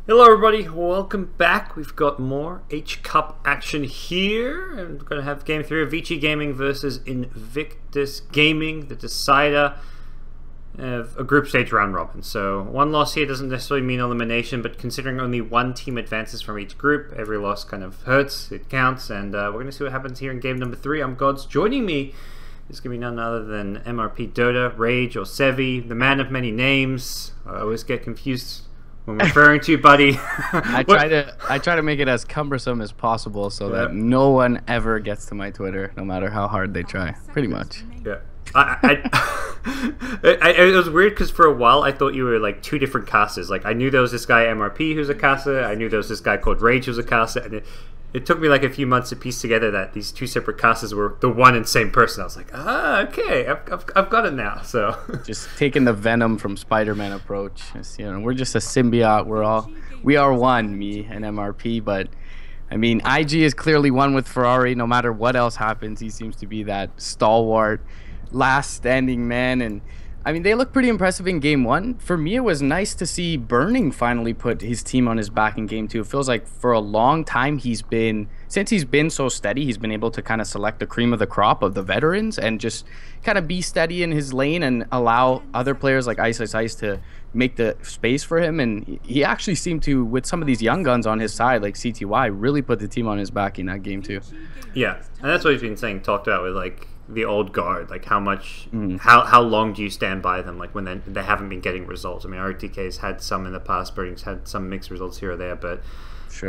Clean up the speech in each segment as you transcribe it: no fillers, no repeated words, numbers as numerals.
Hello everybody, welcome back. We've got more H-Cup action here, and we're going to have Game 3 of Vici Gaming versus Invictus Gaming, the decider of a group stage round robin. So one loss here doesn't necessarily mean elimination, but considering only one team advances from each group, every loss kind of hurts, it counts, and we're going to see what happens here in game number 3. I'm GoDz. Joining me is going to be none other than MRP Dota, Rage, or Sevi, the man of many names. I always get confused when referring to you, buddy. I try to make it as cumbersome as possible so that no one ever gets to my Twitter, no matter how hard they try. Pretty much. Yeah. It was weird because for a while I thought you were like two different casters. Like I knew there was this guy MRP who's a caster. I knew there was this guy called Rage who's a caster, and it took me like a few months to piece together that these two separate casters were the one and same person. I was like, okay, I've got it now. So just taking the Venom from Spider-Man approach. It's, we're just a symbiote. We are one, me and MRP. But I mean, IG is clearly one with Ferrari. No matter what else happens, he seems to be that stalwart, last standing man. And I mean, they look pretty impressive in game 1. For me, it was nice to see Burning finally put his team on his back in game 2. It feels like for a long time since he's been so steady, he's been able to kind of select the cream of the crop of the veterans and just kind of be steady in his lane and allow other players like Ice to make the space for him. And he actually seemed to, with some of these young guns on his side, like CTY, really put the team on his back in that game 2. Yeah, and that's what he's been talked about with like the old guard, like how much, how long do you stand by them, like when they haven't been getting results. I mean, RTK's had some in the past, Burning's had some mixed results here or there, but sure.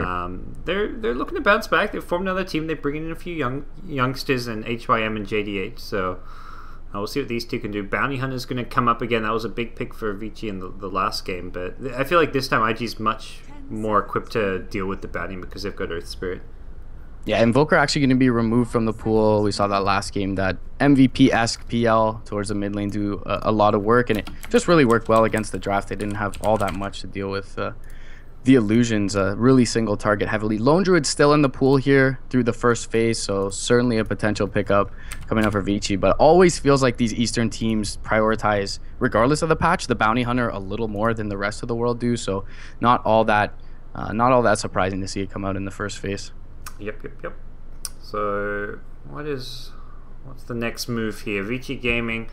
They're looking to bounce back. They've formed another team. They're bringing in a few youngsters and HYM and JDH, so we'll see what these two can do. Bounty Hunter's going to come up again. That was a big pick for Vici in the last game, but I feel like this time IG's much more equipped to deal with the Bounty because they've got Earth Spirit. Yeah, Invoker actually going to be removed from the pool. We saw that last game, that MVP-esque PL towards the mid lane do a lot of work, and it just really worked well against the draft. They didn't have all that much to deal with the illusions, really single target heavily. Lone Druid still in the pool here through the first phase, so certainly a potential pickup coming up for Vici, but always feels like these Eastern teams prioritize, regardless of the patch, the Bounty Hunter a little more than the rest of the world do, so not all that surprising to see it come out in the first phase. Yep. So what's the next move here? Vici Gaming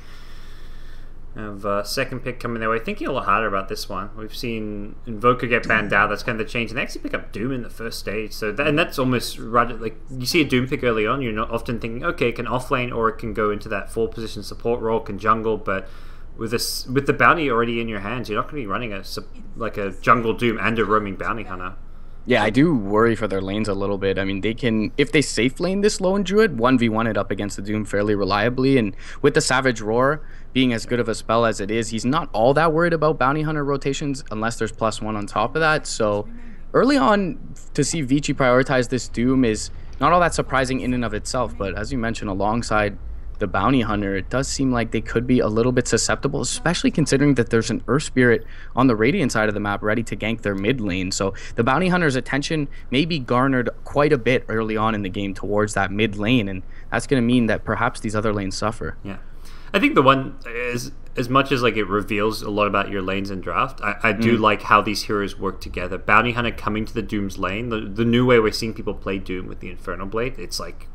have second pick coming their way. Thinking a lot harder about this one. We've seen Invoker get banned out. That's kind of the change. And they actually pick up Doom in the first stage. So that's almost right. Like you see a Doom pick early on, you're not often thinking, okay, it can offlane or it can go into that 4 position support role, can jungle. But with the bounty already in your hands, you're not going to be running a jungle Doom and a roaming Bounty Hunter. Yeah, I do worry for their lanes a little bit. I mean, they can, if they safe lane this Lone Druid, 1v1 it up against the Doom fairly reliably. And with the Savage Roar being as good of a spell as it is, he's not all that worried about Bounty Hunter rotations unless there's +1 on top of that. So early on, to see Vici prioritize this Doom is not all that surprising in and of itself. But as you mentioned, alongside the Bounty Hunter, it does seem like they could be a little bit susceptible, especially considering that there's an Earth Spirit on the Radiant side of the map ready to gank their mid lane. So the Bounty Hunter's attention may be garnered quite a bit early on in the game towards that mid lane, and that's going to mean that perhaps these other lanes suffer. Yeah, I think the one is, as much as like it reveals a lot about your lanes in draft, I do like how these heroes work together. Bounty Hunter coming to the Doom's lane, the new way we're seeing people play Doom with the Infernal Blade, it's like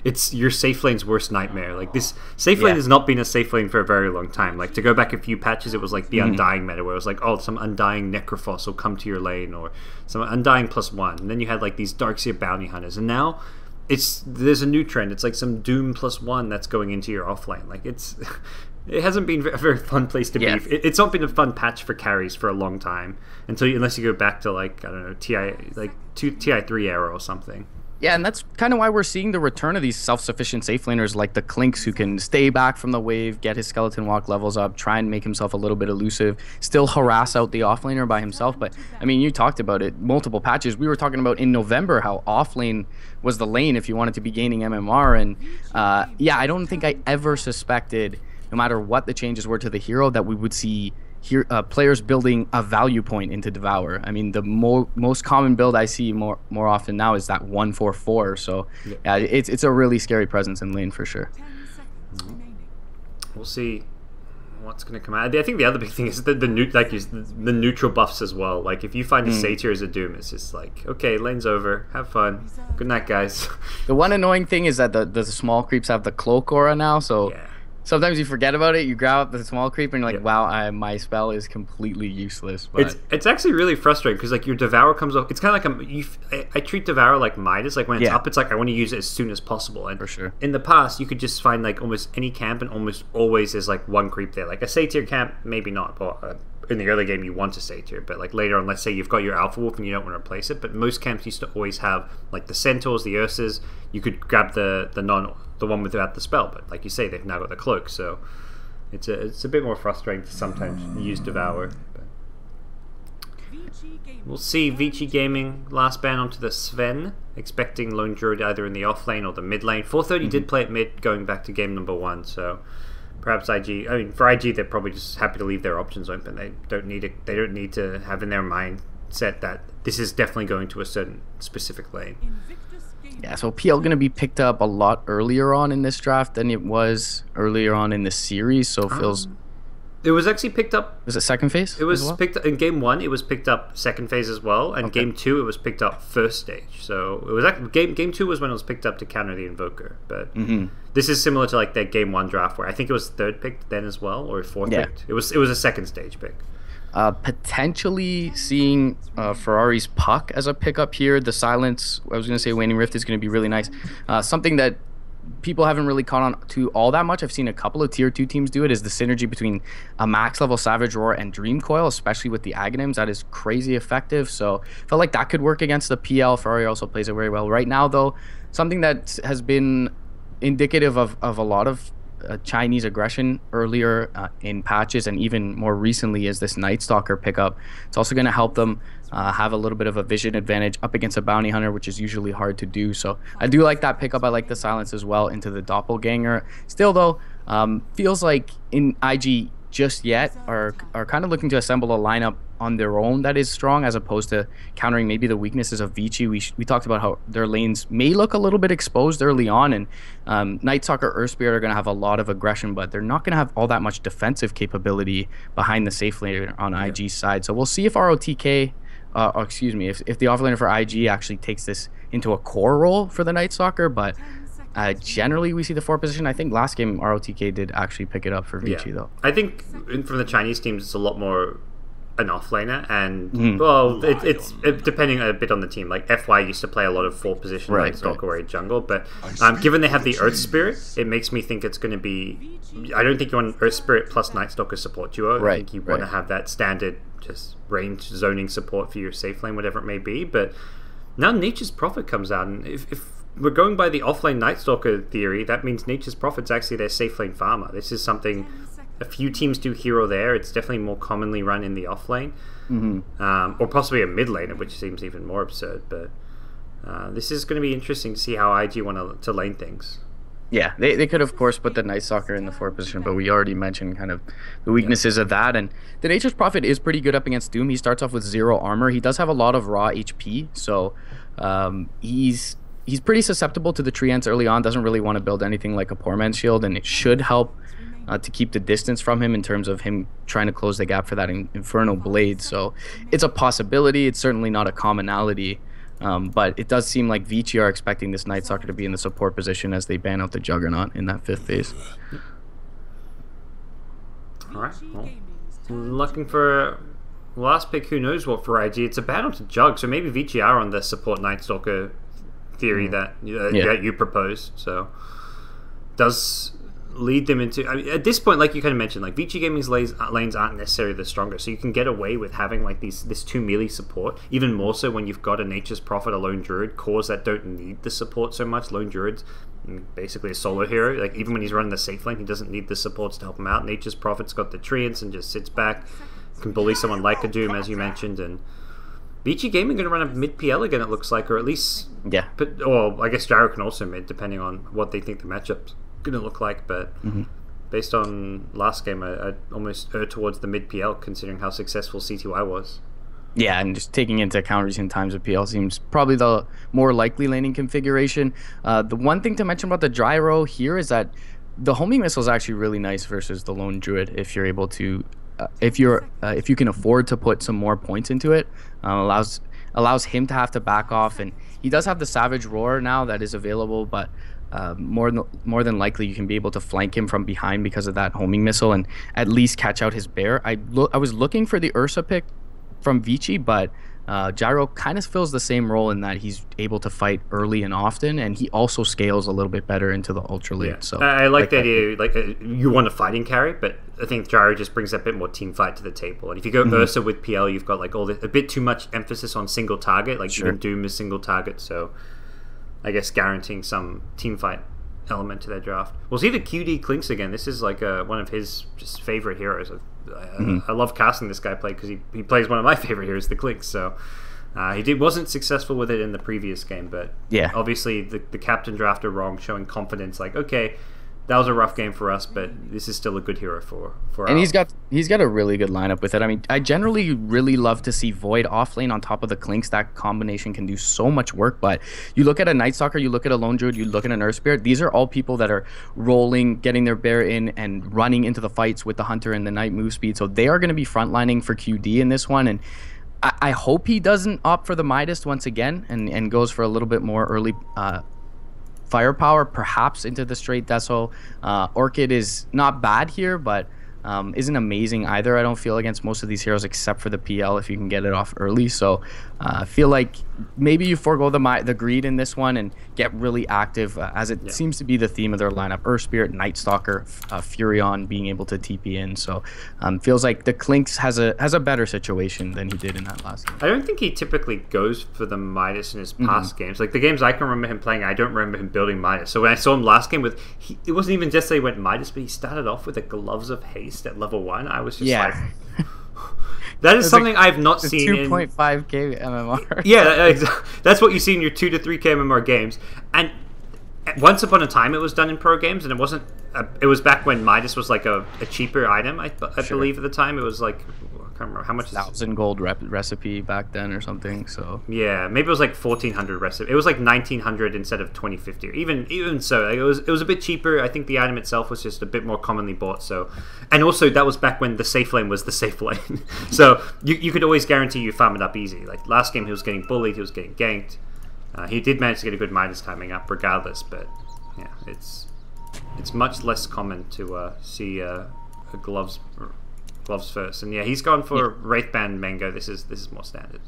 it's your safe lane's worst nightmare. Like this safe lane has not been a safe lane for a very long time. Like to go back a few patches, it was like the Undying meta where it was like, oh, some Undying Necrophos will come to your lane, or some Undying +1, and then you had like these Darkseer Bounty Hunters, and now there's a new trend. It's like some Doom +1 that's going into your offlane. Like it hasn't been a very fun place to be. It's not been a fun patch for carries for a long time unless you go back to like, I don't know, TI3 era or something. Yeah, and that's kind of why we're seeing the return of these self-sufficient safe laners like the Clinks, who can stay back from the wave, get his skeleton walk levels up, try and make himself a little bit elusive, still harass out the offlaner by himself. But I mean, you talked about it, multiple patches. We were talking about in November how offlane was the lane if you wanted to be gaining MMR. And yeah, I don't think I ever suspected, no matter what the changes were to the hero, that we would see players building a value point into Devour. I mean, the most common build I see more often now is that 1-4-4. So yeah, it's a really scary presence in lane for sure. We'll see what's going to come out? I think the other big thing is the neutral buffs as well. Like if you find a satyr as a doom, it's just like, okay, lane's over, have fun, good night, guys. The one annoying thing is that the small creeps have the cloak aura now, so Yeah. sometimes you forget about it. You grab up the small creep and you're like, wow, my spell is completely useless. But It's actually really frustrating because like your Devour comes off. It's kind of like I treat Devour like Midas. Like when it's up, it's like I want to use it as soon as possible. And for sure. In the past, you could just find like almost any camp and almost always there's like one creep there. Like a Satyr camp, maybe not. But in the early game, you want a Satyr. But like later on, let's say you've got your Alpha Wolf and you don't want to replace it. But most camps used to always have like the Centaurs, the Ursas. You could grab the one without the spell. But like you say, they've now got the cloak. So it's a bit more frustrating to sometimes use Devour. But we'll see. Vici Gaming last ban onto the Sven, expecting Lone Druid either in the off lane or the mid lane. 430 did play at mid, going back to game number 1. So perhaps IG. I mean, for IG, they're probably just happy to leave their options open. They don't need it. They don't need to have in their mindset that this is definitely going to a certain specific lane. Yeah, so PL going to be picked up a lot earlier on in this draft than it was earlier on in the series. So it feels. It was actually picked up. Was it second phase? It was picked up in game 1. It was picked up second phase as well, and game 2 it was picked up first stage. So it was actually, game 2 was when it was picked up to counter the Invoker. But this is similar to like that game 1 draft where I think it was third picked then as well, or fourth picked. It was a second stage pick. Potentially seeing Ferrari's Puck as a pickup here. The silence, I was going to say Waning Rift is going to be really nice. Something that people haven't really caught on to all that much. I've seen a couple of tier 2 teams do it, is the synergy between a max level Savage Roar and Dream Coil, especially with the Aghanims. That is crazy effective. So felt like that could work against the PL. Ferrari also plays it very well. Right now, though, something that has been indicative of a lot of Chinese aggression earlier in patches and even more recently is this Night Stalker pickup. It's also going to help them have a little bit of a vision advantage up against a bounty hunter, which is usually hard to do. So I do like that pickup. I like the silence as well into the doppelganger. Still though, feels like in IG just yet are kind of looking to assemble a lineup on their own that is strong, as opposed to countering maybe the weaknesses of Vici. We talked about how their lanes may look a little bit exposed early on, and Night Stalker, Earth Spirit are going to have a lot of aggression, but they're not going to have all that much defensive capability behind the safe lane on IG's side. So we'll see if ROTK, if the offlaner for IG actually takes this into a core role for the Night Stalker, but generally we see the 4 position. I think last game ROTK did actually pick it up for Vici though. I think from the Chinese teams it's a lot more an offlaner, and well, it's depending a bit on the team. Like FY used to play a lot of 4 position Night Stalker or jungle, but given they have the Earth Spirit, it makes me think it's going to be. I don't think you want Earth Spirit plus Night Stalker support duo. I think you want to have that standard just range zoning support for your safe lane, whatever it may be. But now Nature's Prophet comes out, and if we're going by the offlane Night Stalker theory, that means Nature's Prophet's actually their safe lane farmer. This is something a few teams do here or there. It's definitely more commonly run in the offlane, or possibly a mid lane, which seems even more absurd. But this is going to be interesting to see how IG want to lane things. Yeah, they could, of course, put the Night Stalker in the 4 position, but we already mentioned kind of the weaknesses of that. And the Nature's Prophet is pretty good up against Doom. He starts off with 0 armor. He does have a lot of raw HP, so he's pretty susceptible to the Treants early on. Doesn't really want to build anything like a Poor Man's Shield, and it should help to keep the distance from him in terms of him trying to close the gap for that Infernal Blade. So it's a possibility. It's certainly not a commonality. But it does seem like Vici are expecting this Night Stalker to be in the support position as they ban out the Juggernaut in that 5th phase. Alright, well, looking for last pick, who knows what for IG. It's a battle to Jug, so maybe Vici are on the support Night Stalker theory that you proposed. So does lead them into, I mean, at this point, like you kind of mentioned, like Vici Gaming's lanes aren't necessarily the strongest, so you can get away with having like this 2 melee support, even more so when you've got a Nature's Prophet, a Lone Druid, cores that don't need the support so much. Lone Druid's basically a solo hero. Like even when he's running the safe lane, he doesn't need the supports to help him out. Nature's Prophet's got the Treants and just sits back, can bully someone like a Doom, as you mentioned. And Vici Gaming going to run a mid PL again, it looks like, or at least or I guess Gyro can also mid, depending on what they think the matchup's going to look like. But based on last game, I almost err towards the mid PL, considering how successful CTY was. Yeah, and just taking into account recent times of PL seems probably the more likely laning configuration. The one thing to mention about the Gyro here is that the homing missile is actually really nice versus the lone druid if you're able to, if you can afford to put some more points into it. Allows him to have to back off, and he does have the savage roar now that is available, but more than likely you can be able to flank him from behind because of that homing missile and at least catch out his bear. I was looking for the Ursa pick from Vici, but Gyro kind of fills the same role in that he's able to fight early and often, and he also scales a little bit better into the ultra late. Yeah. So I like the idea, like you want a fighting carry, but I think Gyro just brings a bit more team fight to the table. And if you go Ursa with PL, you've got like a bit too much emphasis on single target, like even Doom is single target. So I guess guaranteeing some team fight element to their draft. We'll see the QD Clinks again. This is like one of his just favorite heroes. I love casting this guy play because he plays one of my favorite heroes, the Clinks. So wasn't successful with it in the previous game, but yeah, obviously the captain drafted wrong, showing confidence. Like, okay, that was a rough game for us, but this is still a good hero for. And he's got a really good lineup with it. I mean, I generally really love to see Void off lane on top of the Clinks. That combination can do so much work. But you look at a Night Stalker, you look at a Lone Druid, you look at an Earth Spirit. These are all people that are rolling, getting their bear in, and running into the fights with the Hunter and the Knight move speed. So they are going to be frontlining for QD in this one. And I hope he doesn't opt for the Midas once again and goes for a little bit more early firepower, perhaps into the straight Deso. Orchid is not bad here, but isn't amazing either, I don't feel, against most of these heroes except for the PL if you can get it off early. So I feel like maybe you forego the greed in this one and get really active, as it seems to be the theme of their lineup. Earth Spirit, Night Stalker, Furion being able to TP in. So feels like the Clinks has a better situation than he did in that last game. I don't think he typically goes for the Midas in his past games. Like the games I can remember him playing, I don't remember him building Midas. So when I saw him last game it wasn't even just that he went Midas, but he started off with the Gloves of Haste at level 1. I was just like, that is something I've not seen 2.5k MMR. Yeah, that's what you see in your 2 to 3k MMR games. And once upon a time it was done in pro games, and it wasn't it was back when Midas was like a cheaper item, I believe at the time. It was like, I can't remember how much. 1,000 gold recipe back then or something. So yeah, maybe it was like 1,400 recipe. It was like 1,900 instead of 2,050. Even so, like, it was a bit cheaper. I think the item itself was just a bit more commonly bought. So, and also that was back when the safe lane was the safe lane. So you could always guarantee you farm it up easy. Like last game, he was getting bullied, he was getting ganked. He did manage to get a good Midas timing up regardless, but yeah, it's much less common to see a gloves first. And yeah, he's gone for Wraithband Mango. This is more standard.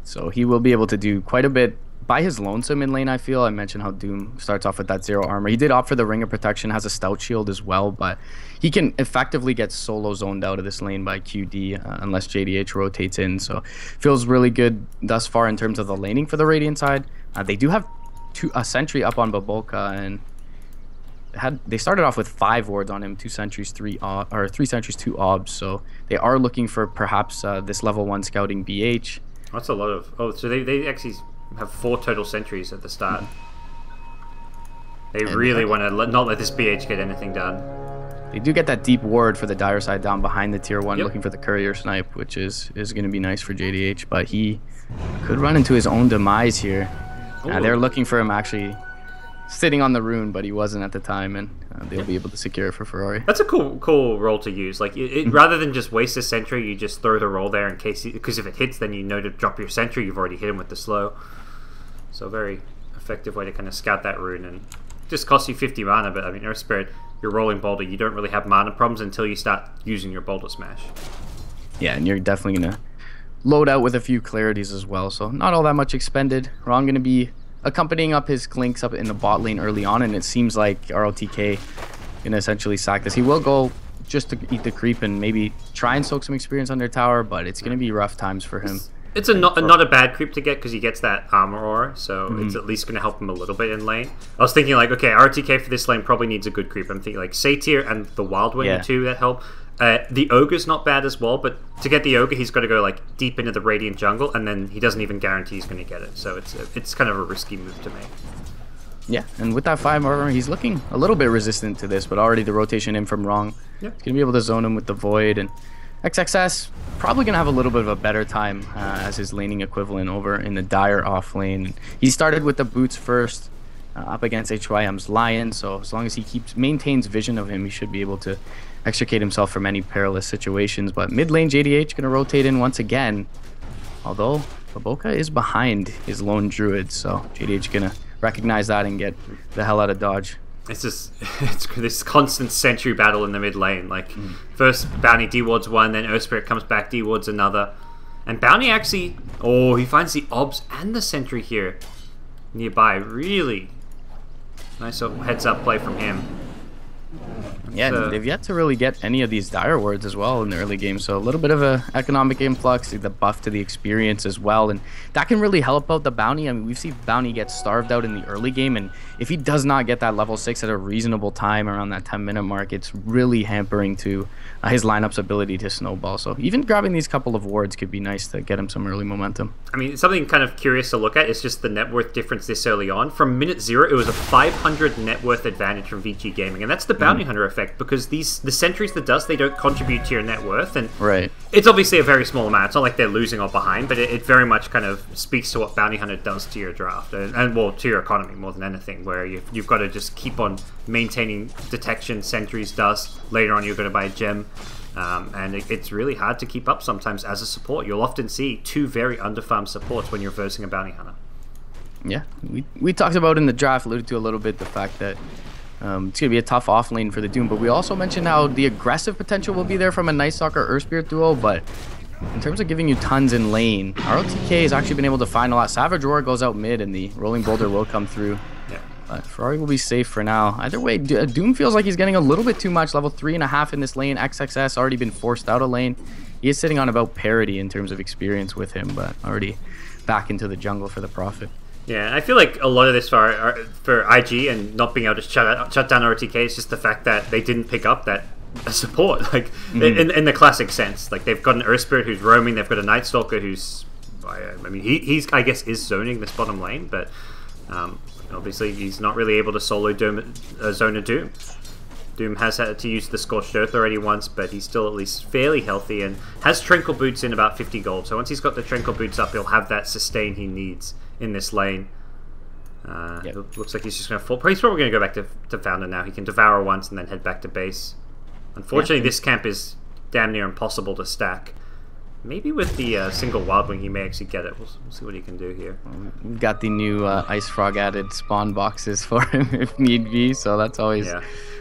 So he will be able to do quite a bit by his lonesome in lane, I feel. I mentioned how Doom starts off with that 0 armor. He did opt for the Ring of Protection, has a Stout Shield as well, but he can effectively get solo zoned out of this lane by QD unless JDH rotates in. So feels really good thus far in terms of the laning for the Radiant side. They do have a sentry up on Babolka, and they started off with 5 wards on him, 2 sentries, 3 sentries, 2 obs. So they are looking for perhaps this level 1 scouting BH. That's a lot of... Oh, so they actually have 4 total sentries at the start. They really want to not let this BH get anything done. They do get that deep ward for the dire side down behind the tier 1, looking for the courier snipe, which is going to be nice for JDH, but he could run into his own demise here. They're looking for him actually sitting on the rune, but he wasn't at the time, and they'll be able to secure it for Ferrari. That's a cool roll to use. Like rather than just waste a sentry, you just throw the roll there in case, because if it hits, then you know to drop your sentry. You've already hit him with the slow. So very effective way to kind of scout that rune, and just costs you 50 mana. But I mean, Earth Spirit, you're rolling Boulder. You don't really have mana problems until you start using your Boulder Smash. Yeah, and you're definitely gonna load out with a few clarities as well. So not all that much expended. Ron gonna be accompanying up his Clinks up in the bot lane early on, and it seems like RLTK gonna essentially sack this. He will go just to eat the creep and maybe try and soak some experience under tower, but it's gonna be rough times for him. It's not a bad creep to get because he gets that armor aura, so it's at least going to help him a little bit in lane. I was thinking like, okay, RTK for this lane probably needs a good creep. I'm thinking like Satyr and the Wild Wind too that help. The Ogre's not bad as well, but to get the Ogre, he's got to go like deep into the Radiant jungle, and then he doesn't even guarantee he's going to get it. So it's kind of a risky move to make. Yeah, and with that 5 armor, he's looking a little bit resistant to this, but already the rotation in from Wrong. He's going to be able to zone him with the Void, and XXS probably going to have a little bit of a better time as his laning equivalent over in the Dire off lane. He started with the boots first, up against HYM's Lion. So as long as he maintains vision of him, he should be able to extricate himself from any perilous situations. But mid lane, JDH going to rotate in once again. Although Baboka is behind his lone druid, so JDH going to recognize that and get the hell out of dodge. It's just it's this constant sentry battle in the mid lane. Like first Bounty D-wards one, then Earth Spirit comes back D-wards another, and Bounty actually he finds the obs and the sentry here nearby. Really nice heads up play from him. Yeah, so they've yet to really get any of these dire wards as well in the early game, so a little bit of a economic influx, the buff to the experience as well, and that can really help out the Bounty. I mean, we've seen Bounty get starved out in the early game, and if he does not get that level 6 at a reasonable time around that 10-minute mark, it's really hampering to his lineup's ability to snowball. So even grabbing these couple of wards could be nice to get him some early momentum. I mean, something kind of curious to look at is just the net worth difference this early on. From minute 0, it was a 500 net worth advantage from Vici Gaming, and that's the Bounty Hunter effect, because the sentries that does, they don't contribute to your net worth, and it's obviously a very small amount. It's not like they're losing or behind, but it very much kind of speaks to what Bounty Hunter does to your draft, and well, to your economy more than anything, where you've got to just keep on maintaining detection, sentries, dust. Later on, you're going to buy a gem. And it's really hard to keep up sometimes as a support. You'll often see 2 very underfarmed supports when you're versing a Bounty Hunter. Yeah, we talked about in the draft, alluded to a little bit, the fact that it's going to be a tough off lane for the Doom, but we also mentioned how the aggressive potential will be there from a Night Stalker Earth Spirit duo, but in terms of giving you tons in lane, ROTK has actually been able to find a lot. Savage Roar goes out mid, and the Rolling Boulder will come through. But Ferrari will be safe for now. Either way, Doom feels like he's getting a little bit too much. Level 3.5 in this lane. XXS already been forced out of lane. He is sitting on about parity in terms of experience with him, but already back into the jungle for the Prophet. Yeah, I feel like a lot of this for IG and not being able to shut down RTK is just the fact that they didn't pick up that support, like in the classic sense. Like they've got an Earth Spirit who's roaming. They've got a Night Stalker who's, I mean, he's I guess is zoning this bottom lane, but. Obviously, he's not really able to solo zone a Doom. Doom has had to use the Scorched Earth already once, but he's still at least fairly healthy and has Tranquil Boots in about 50 gold. So once he's got the Tranquil Boots up, he'll have that sustain he needs in this lane. It looks like he's just going to fall. He's probably going to go back to Founder now. He can Devour once and then head back to base. Unfortunately, this camp is damn near impossible to stack. Maybe with the single Wild Wing, he may actually get it. We'll see what he can do here. We've got the new Ice Frog added spawn boxes for him if need be, so that's always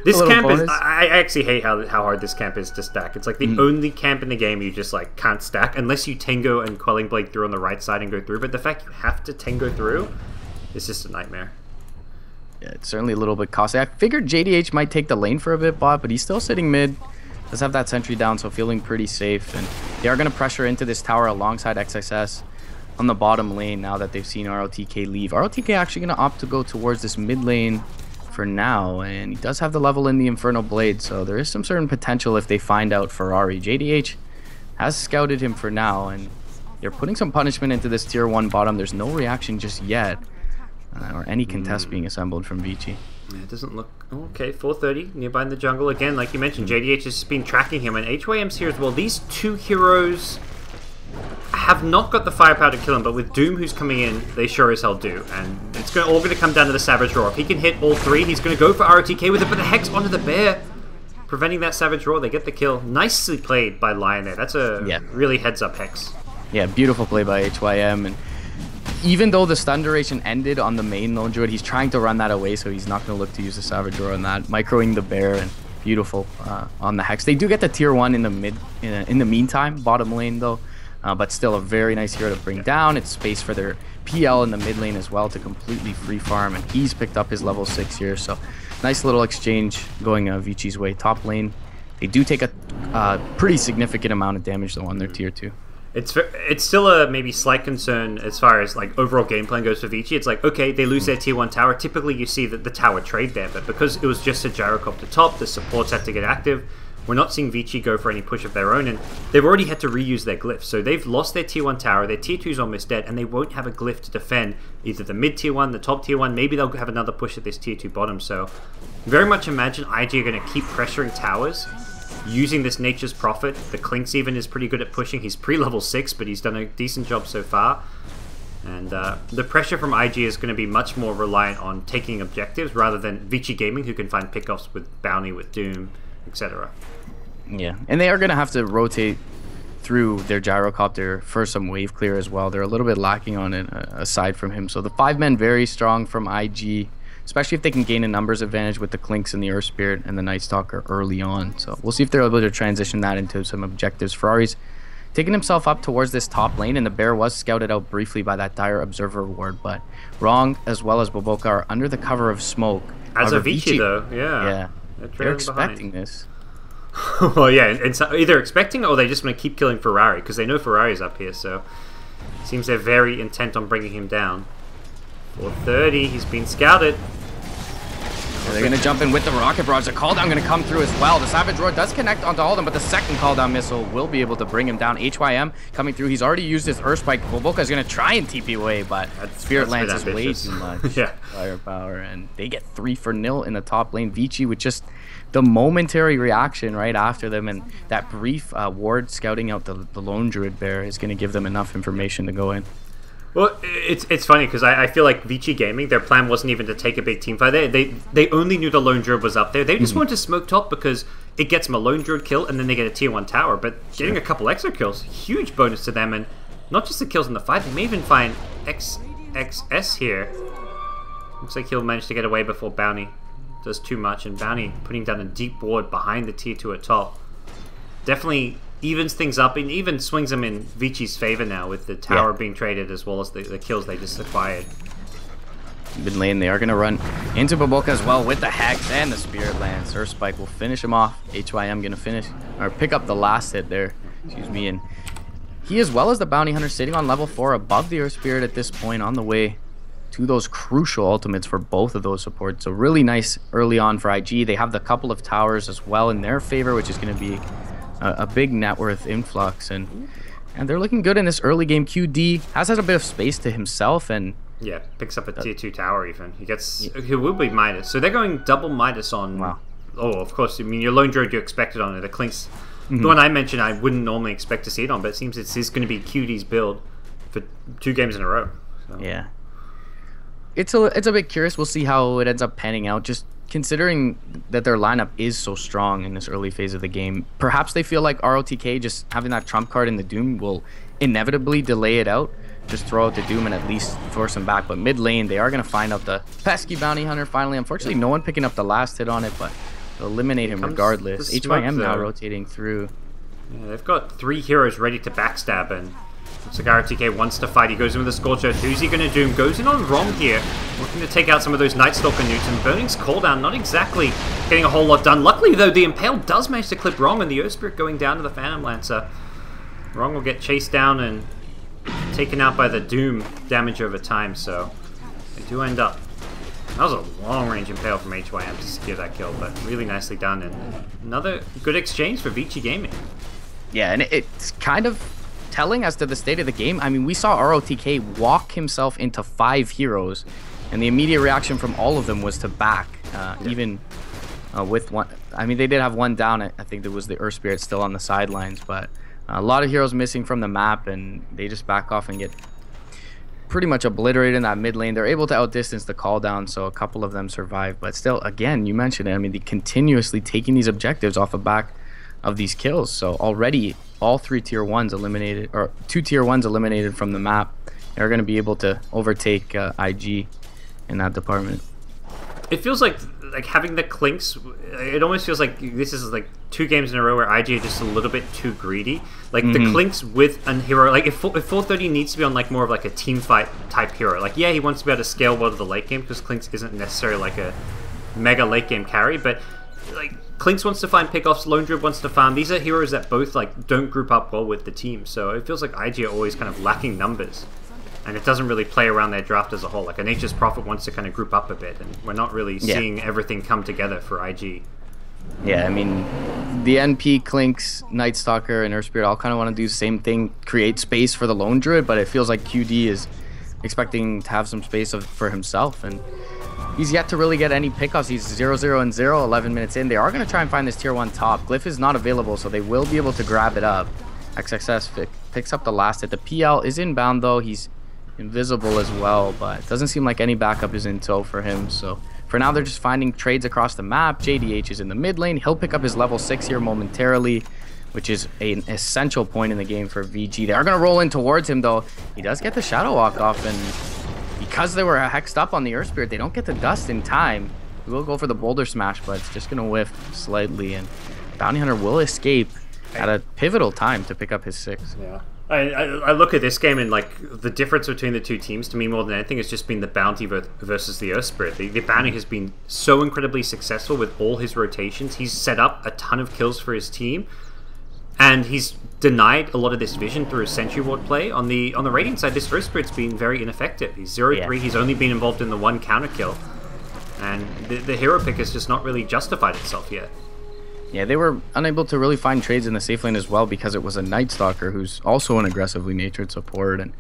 This camp bonus. I actually hate how hard this camp is to stack. It's like the only camp in the game you just like can't stack unless you Tango and Quelling Blade through on the right side and go through. But the fact you have to Tango through is just a nightmare. Yeah, it's certainly a little bit costly. I figured JDH might take the lane for a bit, but he's still sitting mid. Does have that sentry down, so feeling pretty safe. And they are going to pressure into this tower alongside XXS on the bottom lane now that they've seen ROTK leave. ROTK actually going to opt to go towards this mid lane for now, and he does have the level in the Infernal Blade, so there is some certain potential if they find out Ferrari. JDH has scouted him for now, and they're putting some punishment into this tier 1 bottom. There's no reaction just yet, or any contest being assembled from Vici. Yeah, it doesn't look... Okay, 430, nearby in the jungle. Again, like you mentioned, JDH has been tracking him, and HYM's here as well. These 2 heroes have not got the firepower to kill him, but with Doom who's coming in, they sure as hell do. And it's all going to come down to the Savage Roar. If he can hit all 3, he's going to go for ROTK with it, but the Hex onto the Bear, preventing that Savage Roar. They get the kill. Nicely played by Lion there. That's a really heads-up Hex. Yeah, beautiful play by HYM, and even though the stun duration ended on the main lone druid, he's trying to run that away, so he's not going to look to use the Savage Roar on that. Microing the Bear, and beautiful on the Hex. They do get the tier 1 in the meantime, bottom lane though, but still a very nice hero to bring down. It's space for their PL in the mid lane as well to completely free farm, and he's picked up his level 6 here, so nice little exchange going Vici's way. Top lane, they do take a pretty significant amount of damage though on their tier 2. It's still a maybe slight concern as far as like overall game plan goes for Vici. It's like, okay, they lose their tier 1 tower. Typically you see that the tower trade there, but because it was just a gyrocopter top, the supports had to get active. We're not seeing Vici go for any push of their own, and they've already had to reuse their glyphs. So they've lost their tier 1 tower, their tier 2's almost dead, and they won't have a glyph to defend either the mid tier 1, the top tier 1. Maybe they'll have another push at this tier 2 bottom. So very much imagine IG are going to keep pressuring towers, using this Nature's Prophet. The Clinks even is pretty good at pushing. He's pre-level 6, but he's done a decent job so far. And the pressure from IG is going to be much more reliant on taking objectives rather than Vici Gaming, who can find pickoffs with Bounty, with Doom, etc. Yeah, and they are going to have to rotate through their gyrocopter for some wave clear as well. They're a little bit lacking on it aside from him. So the 5 men very strong from IG, especially if they can gain a numbers advantage with the Clinks and the Earth Spirit and the Night Stalker early on. So we'll see if they're able to transition that into some objectives. Ferrari's taking himself up towards this top lane, and the Bear was scouted out briefly by that Dire Observer ward, but Wrong as well as Boboka are under the cover of smoke. As a Vici though, yeah. They're expecting this. Well, yeah, and so either expecting it or they just want to keep killing Ferrari because they know Ferrari's up here, so seems they're very intent on bringing him down. 430, he's been scouted. Yeah, they're going to jump in with the rocket barrage. The call down going to come through as well. The Savage Roar does connect onto all of them, but the second call down missile will be able to bring him down. HYM coming through. He's already used his Earth Spike. Boboka is going to try and TP away, but Spirit Lance is way too much firepower, and they get 3-0 in the top lane. Vici with just the momentary reaction right after them, and that brief ward scouting out the lone druid bear is going to give them enough information to go in. Well, it's funny because I feel like Vici Gaming, their plan wasn't even to take a big team fight. They only knew the lone druid was up there. They just wanted to smoke top because it gets them a lone druid kill and then they get a tier 1 tower. But getting a couple extra kills, huge bonus to them, and not just the kills in the fight, they may even find XXS here. Looks like he'll manage to get away before Bounty does too much, and Bounty putting down a deep ward behind the tier 2 at top definitely evens things up and even swings them in Vici's favor now with the tower being traded as well as the kills they just acquired. Mid lane, they are going to run into Boboka as well with the Hex and the Spirit Lance. Earth Spike will finish him off. HYM going to finish or pick up the last hit there. Excuse me. And he, as well as the Bounty Hunter, sitting on level 4 above the Earth Spirit at this point, on the way to those crucial ultimates for both of those supports. So really nice early on for IG. They have the couple of towers as well in their favor, which is going to be a big net worth influx, and they're looking good in this early game. QD has had a bit of space to himself, and yeah, picks up a tier 2 tower even. He will be Midas. So they're going double Midas on. Wow. Oh, of course. I mean, your lone druid you expected on it. The Clinks, the one I mentioned, I wouldn't normally expect to see it on, but it seems it's going to be QD's build for 2 games in a row. So. Yeah, it's a bit curious. We'll see how it ends up panning out. Just considering that their lineup is so strong in this early phase of the game, perhaps they feel like ROTK just having that trump card in the Doom will inevitably delay it out. Just throw out the Doom and at least force him back. But mid lane, they are going to find out the pesky Bounty Hunter finally. Unfortunately, no one picking up the last hit on it, but they'll eliminate him regardless. HYM now rotating through. Yeah, they've got 3 heroes ready to backstab, and looks like RTK wants to fight. He goes in with a Scorcher. Who's he going to do? Goes in on Wrong here, looking to take out some of those Night Stalker newts, and Burning's cooldown not exactly getting a whole lot done. Luckily, though, the Impale does manage to clip Wrong, and the Earth Spirit going down to the Phantom Lancer. Wrong will get chased down and taken out by the Doom damage over time, so they do end up. That was a long-range Impale from HYM to secure that kill, but really nicely done, and another good exchange for Vici Gaming. Yeah, and it's kind of telling as to the state of the game. I mean, we saw ROTK walk himself into 5 heroes, and the immediate reaction from all of them was to back, even with one. I mean, they did have one down. I think there was the Earth Spirit still on the sidelines, but a lot of heroes missing from the map, and they just back off and get pretty much obliterated in that mid lane. They're able to outdistance the call down, so a couple of them survive. But still, again, you mentioned it. I mean, they continuously taking these objectives off the back of these kills. So already all 3 tier 1s eliminated, or 2 tier 1s eliminated from the map. They're going to be able to overtake IG in that department. It feels like having the Clinks, it almost feels like this is like 2 games in a row where IG are just a little bit too greedy. Like the Clinks with a hero, like if 430 needs to be on like more of like a team fight type hero. Like yeah, he wants to be able to scale well to the late game because Clinks isn't necessarily like a mega late game carry, but like Clinks wants to find pickoffs, Lone Druid wants to farm. These are heroes that both like don't group up well with the team, so it feels like IG are always kind of lacking numbers, and it doesn't really play around their draft as a whole. Like a Nature's Prophet wants to kind of group up a bit, and we're not really seeing everything come together for IG. Yeah, I mean, the NP, Clinks, Night Stalker, and Earth Spirit all kind of want to do the same thing, create space for the Lone Druid, but it feels like QD is expecting to have some space for himself, and he's yet to really get any pickoffs. He's 0-0 and 0, 11 minutes in. They are going to try and find this tier 1 top. Glyph is not available, so they will be able to grab it up. XXS picks up the last hit. The PL is inbound, though. He's invisible as well, but it doesn't seem like any backup is in tow for him. So for now, they're just finding trades across the map. JDH is in the mid lane. He'll pick up his level 6 here momentarily, which is an essential point in the game for VG. They are going to roll in towards him, though. He does get the Shadow Walk off, and because they were hexed up on the Earth Spirit, they don't get the Dust in time. He will go for the Boulder Smash, but it's just going to whiff slightly, and Bounty Hunter will escape at a pivotal time to pick up his 6. Yeah. I look at this game and like the difference between the two teams to me more than anything has just been the Bounty versus the Earth Spirit. The Bounty has been so incredibly successful with all his rotations. He's set up a ton of kills for his team, and he's denied a lot of this vision through his Sentry Ward play. On the Radiant side, this Earth Spirit's been very ineffective. He's 0-3. Yeah. He's only been involved in the 1 counter kill, and the hero pick has just not really justified itself yet. Yeah, they were unable to really find trades in the safe lane as well because it was a Night Stalker who's also an aggressively natured support, and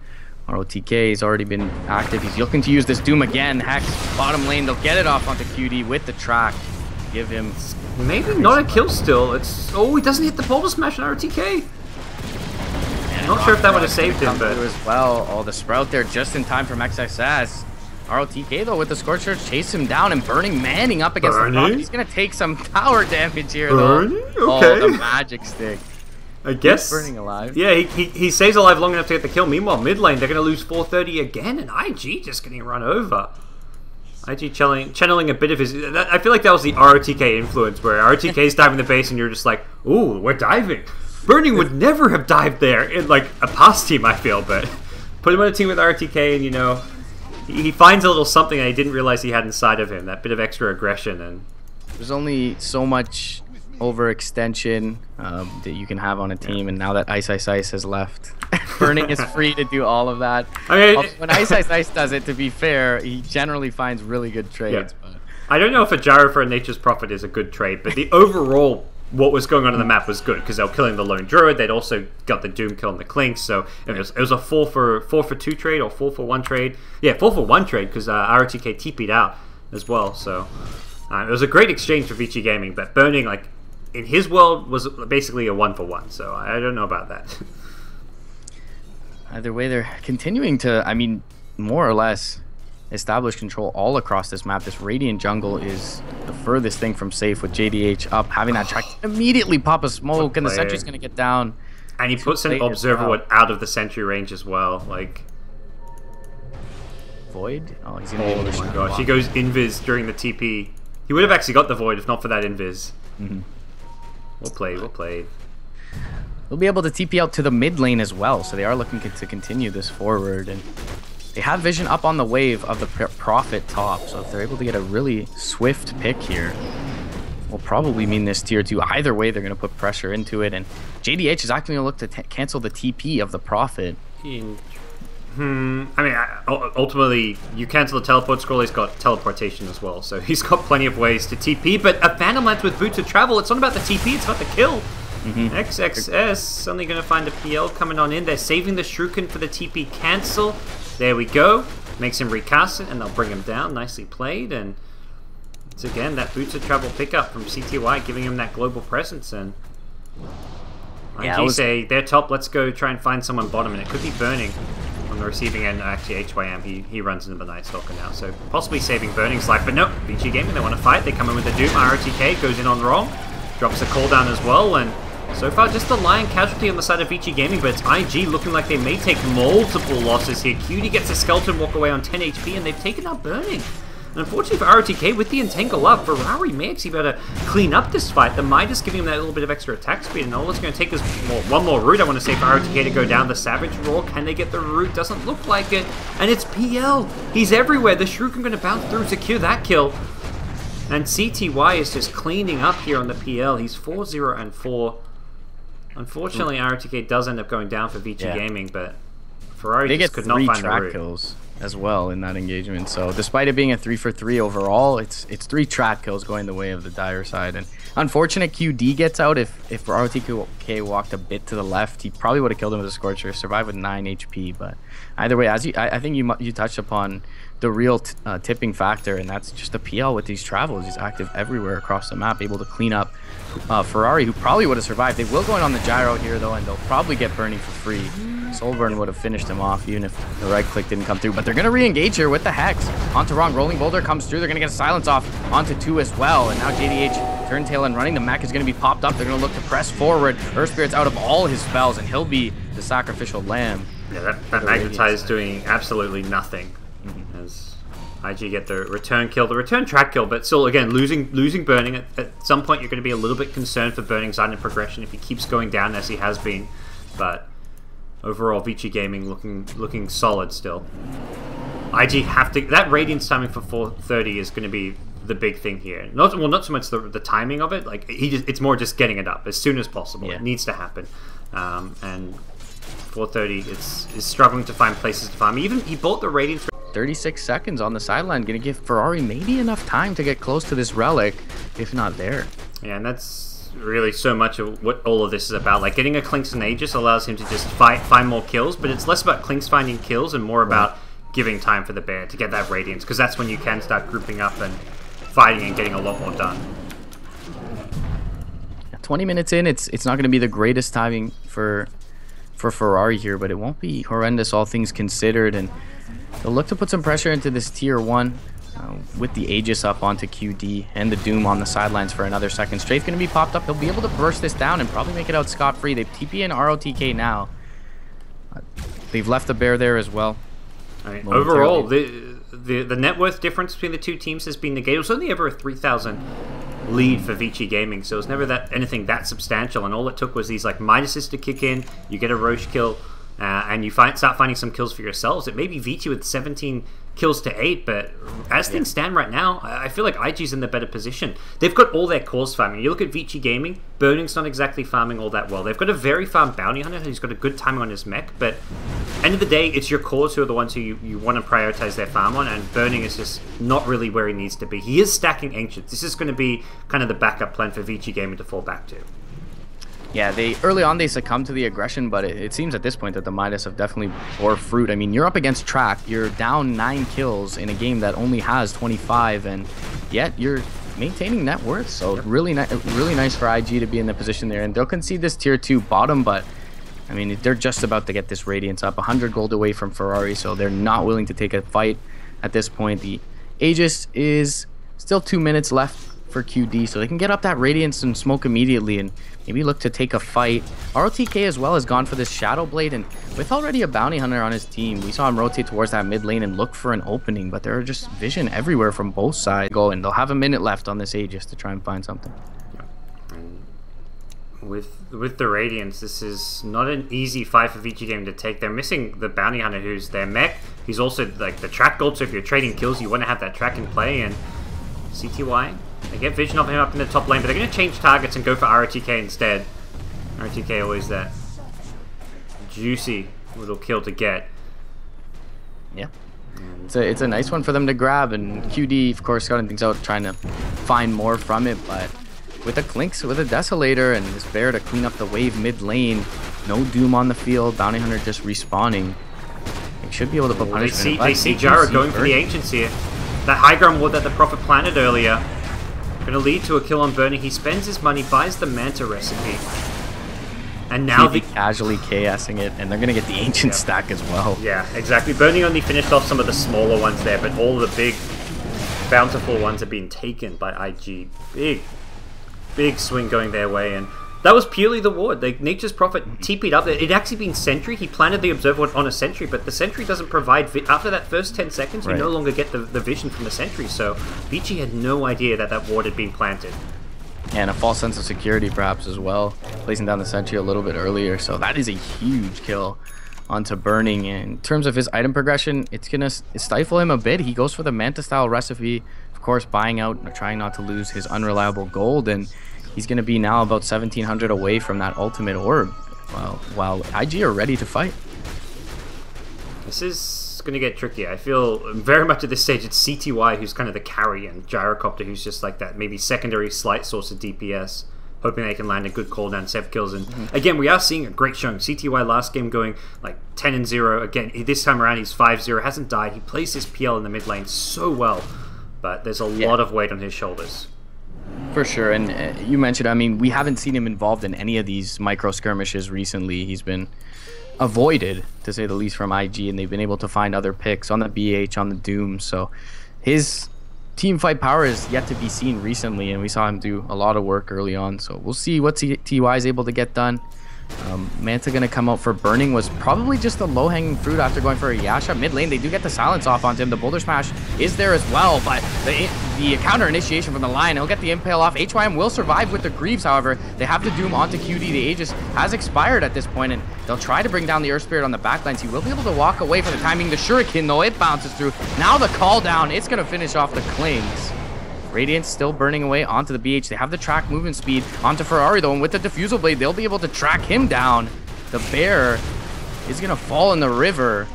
ROTK has already been active. He's looking to use this Doom again. Hex, bottom lane, they'll get it off onto QD with the track. Give him... Maybe not a kill still. It's... Oh, he doesn't hit the Boulder Smash on ROTK. Not sure if that would have saved him, but... as well. Oh, the Sprout there just in time from XSS. ROTK, though, with the Scorch Charge, chase him down, and Burning manning up against the Prophet. He's going to take some tower damage here, though. Okay. Oh, the Magic Stick. I guess. He's Burning alive. Yeah, he stays alive long enough to get the kill. Meanwhile, mid lane, they're going to lose 430 again, and IG just getting run over. IG channeling a bit of his... I feel like that was the ROTK influence, where ROTK's diving the base, and you're just like, ooh, we're diving. Burning would never have dived there in, like, a past team, I feel, but put him on a team with ROTK, and, you know... He finds a little something I didn't realize he had inside of him, that bit of extra aggression. And there's only so much overextension that you can have on a team, and now that Ice has left, Burning is free to do all of that. I mean, when Ice does it, to be fair, he generally finds really good trades. Yeah. But I don't know if a Gyro for a Nature's Prophet is a good trade, but the overall... what was going on the map was good because they were killing the lone druid. They'd also got the Doom kill on the Clinks, so it was a 4 for 2 trade or 4 for 1 trade. Yeah, 4 for 1 trade because ROTK TP'd out as well. So it was a great exchange for Vici Gaming. But Burning, like in his world, was basically a 1 for 1. So I don't know about that. Either way, they're continuing to, I mean, more or less establish control all across this map. This Radiant jungle is the furthest thing from safe with JDH up, having that track immediately pop a smoke, and the sentry's going to get down. And he puts an Observer Ward out of the sentry range as well. Like Void? Oh, he's going to oh my gosh, he goes Invis during the TP. He would have actually got the Void if not for that Invis. Well played. They'll be able to TP out to the mid lane as well, so they are looking to continue this forward, and they have vision up on the wave of the Prophet top, so if they're able to get a really swift pick here, will probably mean this tier 2. Either way, they're going to put pressure into it, and JDH is actually going to look to cancel the TP of the Prophet. I mean, ultimately, you cancel the teleport scroll, he's got teleportation as well, so he's got plenty of ways to TP, but a Phantom Lance with Boots of Travel, it's not about the TP, it's about the kill. XXS suddenly going to find a PL coming on in. They're saving the Shuriken for the TP cancel. There we go. Makes him recast it, and they'll bring him down. Nicely played, and it's again that Boots of Travel pickup from CTY, giving him that global presence. And IG say they're top. Let's go try and find someone bottom, and it could be Burning on the receiving end. Actually, HYM he runs into the Night Stalker now, so possibly saving Burning's life. But no, Vici Gaming, they want to fight. They come in with the Doom. ROTK goes in on wrong, drops the cooldown as well, and so far, just a Lion casualty on the side of Vici Gaming, but it's IG looking like they may take multiple losses here. QD gets a Skeleton Walk away on 10 HP, and they've taken out Burning. And unfortunately for ROTK, with the Entangle up, Ferrari may actually be able to clean up this fight. The Midas giving him that little bit of extra attack speed, and all it's going to take is one more route, I want to say, for ROTK to go down. The Savage Roar, can they get the route? Doesn't look like it. And it's PL. He's everywhere. The Shuriken going to bounce through, secure that kill. And CTY is just cleaning up here on the PL. He's 4-0-4. Unfortunately, ROTK does end up going down for Vici Gaming, but Ferrari just could not find the route. Kills. as well in that engagement. So despite it being a 3-for-3 overall, it's 3 track kills going the way of the Dire side. And unfortunate QD gets out. If ROTK walked a bit to the left, he probably would have killed him with a Scorcher, survived with 9 HP. But either way, as I think you touched upon the real tipping factor, and that's just the PL with these travels. He's active everywhere across the map, able to clean up Ferrari, who probably would have survived. They will go in on the gyro here though, and they'll probably get burning for free. Soulburn would have finished him off even if the right click didn't come through, but they're gonna re-engage here with the Hex onto Wrong. Rolling Boulder comes through. They're gonna get a silence off onto 2 as well, and now JDH Turntail and running. The mech is gonna be popped up. They're gonna look to press forward. Earth Spirit's out of all his spells, and he'll be the sacrificial lamb. Yeah, that Magnetize doing absolutely nothing as IG get the return kill, the return track kill, but still, again, losing Burning. At some point, you're going to be a little bit concerned for Burning's side in progression if he keeps going down as he has been. But overall, Vici Gaming looking solid still. IG have to... That Radiance timing for 430 is going to be the big thing here. Not so much the timing of it. Like it's more just getting it up as soon as possible. Yeah. It needs to happen. And 430 is struggling to find places to farm. Even he bought the Radiance... 36 seconds on the sideline, gonna give Ferrari maybe enough time to get close to this relic, if not there. Yeah, and that's really so much of what all of this is about. Like getting a Clinks and Aegis allows him to just find more kills, but it's less about Clinks finding kills and more about giving time for the bear to get that Radiance, because that's when you can start grouping up and fighting and getting a lot more done. 20 minutes in, it's not gonna be the greatest timing for Ferrari here, but it won't be horrendous all things considered, and they'll look to put some pressure into this tier 1 with the Aegis up onto QD and the Doom on the sidelines for another second. Strafe going to be popped up. They'll be able to burst this down and probably make it out scot-free. They've TP in ROTK now. They've left the bear there as well. I mean, overall, the net worth difference between the two teams has been negated. It was only ever a 3,000 lead for Vici Gaming, so it was never anything that substantial, and all it took was these like minuses to kick in. You get a Roche kill, and you start finding some kills for yourselves. It may be Vici with 17 kills to 8, but as things stand right now, I feel like IG's in the better position. They've got all their cores farming. You look at Vici Gaming, Burning's not exactly farming all that well. They've got a very farm bounty hunter who's got a good timing on his mech, but end of the day, it's your cores who are the ones who you want to prioritize their farm on, and Burning is just not really where he needs to be. He is stacking Ancients. This is going to be kind of the backup plan for Vici Gaming to fall back to. Yeah, early on they succumbed to the aggression, but it seems at this point that the Midas have definitely bore fruit. I mean, you're up against Track, you're down 9 kills in a game that only has 25, and yet you're maintaining net worth. So really nice for IG to be in the position there, and they'll concede this tier 2 bottom, but I mean, they're just about to get this Radiance up, 100 gold away from Ferrari, so they're not willing to take a fight at this point. The Aegis is still 2 minutes left for QD, so they can get up that Radiance and smoke immediately and maybe look to take a fight. ROTK as well has gone for this Shadow Blade, and with already a bounty hunter on his team, we saw him rotate towards that mid lane and look for an opening, but there are just vision everywhere from both sides. And they'll have a minute left on this Aegis to try and find something. With the Radiance, this is not an easy fight for Vici Game to take. They're missing the bounty hunter who's their mech. He's also like the track gold, so if you're trading kills, you want to have that track in play, and CTY, they get vision of him up in the top lane, but they're going to change targets and go for ROTK instead. ROTK always that juicy little kill to get. Yeah. It's a nice one for them to grab, and QD, of course, scouting things out, trying to find more from it, but with a Clinks, with a Desolator, and this bear to clean up the wave mid lane, no Doom on the field, bounty hunter just respawning. They should be able to put punishment. They see Jara going for the Ancients here. That high ground ward that the Prophet planted earlier going to lead to a kill on Burning. He spends his money, buys the Manta recipe, and now the casually chaosing it, and they're going to get the Ancient stack as well. Yeah, exactly. Burning only finished off some of the smaller ones there, but all the big bountiful ones have been taken by IG. Big swing going their way, and that was purely the ward. Nature's Prophet TP'd up. It'd actually been Sentry. He planted the Observer on a Sentry, but the Sentry doesn't provide... After that first 10 seconds, you no longer get the vision from the Sentry, so Vici had no idea that ward had been planted. And a false sense of security, perhaps, as well. Placing down the Sentry a little bit earlier, so that is a huge kill onto Burning. And in terms of his item progression, it's going to stifle him a bit. He goes for the Manta-style recipe, of course, buying out, trying not to lose his unreliable gold, and he's going to be now about 1,700 away from that ultimate orb, while IG are ready to fight. This is it's going to get tricky. I feel very much at this stage it's CTY who's kind of the carry, and Gyrocopter who's just like that maybe secondary slight source of DPS, hoping they can land a good cooldown, save kills. And again, we are seeing a great showing. CTY last game going like 10-0. Again, this time around he's 5-0, hasn't died. He plays his PL in the mid lane so well, but there's a lot of weight on his shoulders. For sure, and you mentioned, I mean, we haven't seen him involved in any of these micro skirmishes recently. He's been avoided, to say the least, from IG, and they've been able to find other picks on the BH, on the Doom. So his team fight power is yet to be seen recently, and we saw him do a lot of work early on. So we'll see what TY is able to get done. Manta gonna come out for burning was probably just the low-hanging fruit after going for a Yasha. Mid lane, they do get the silence off onto him. The boulder smash is there as well, but the counter initiation from the line, he'll get the impale off. HYM will survive with the Greaves, however. They have the Doom onto QD. The Aegis has expired at this point, and they'll try to bring down the Earth Spirit on the backlines. He will be able to walk away for the timing. The Shuriken, though, it bounces through. Now the call down, it's gonna finish off the Klings. Radiance still burning away onto the BH. They have the track movement speed onto Ferrari, though, and with the Diffusal Blade, they'll be able to track him down. The bear is going to fall in the river.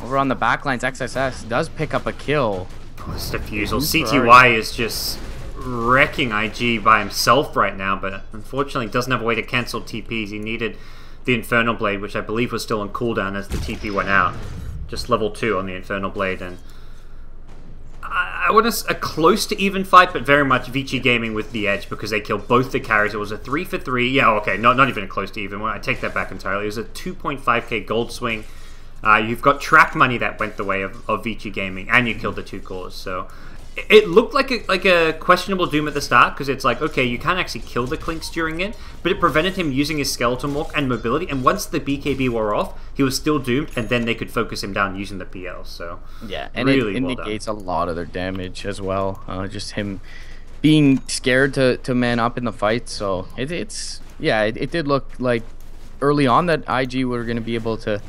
Over on the backlines, XSS does pick up a kill. Oh, this Diffusal. CTY is just wrecking IG by himself right now, but unfortunately doesn't have a way to cancel TPs. He needed the Infernal Blade, which I believe was still on cooldown as the TP went out. Just level 2 on the Infernal Blade, and I want a close to even fight, but very much Vici Gaming with the edge because they killed both the carries. It was a 3-for-3. Yeah, okay, not even a close to even. I take that back entirely. It was a 2.5k gold swing. You've got track money that went the way of Vici Gaming, and you killed the 2 cores. So it looked like a questionable Doom at the start because it's like, okay, you can't actually kill the Clinks during it, but it prevented him using his Skeleton Walk and mobility. And once the BKB wore off, he was still doomed, and then they could focus him down using the PL. So yeah, and really it negates a lot of their damage as well. Just him being scared to man up in the fight. So it did look like early on that IG were going to be able to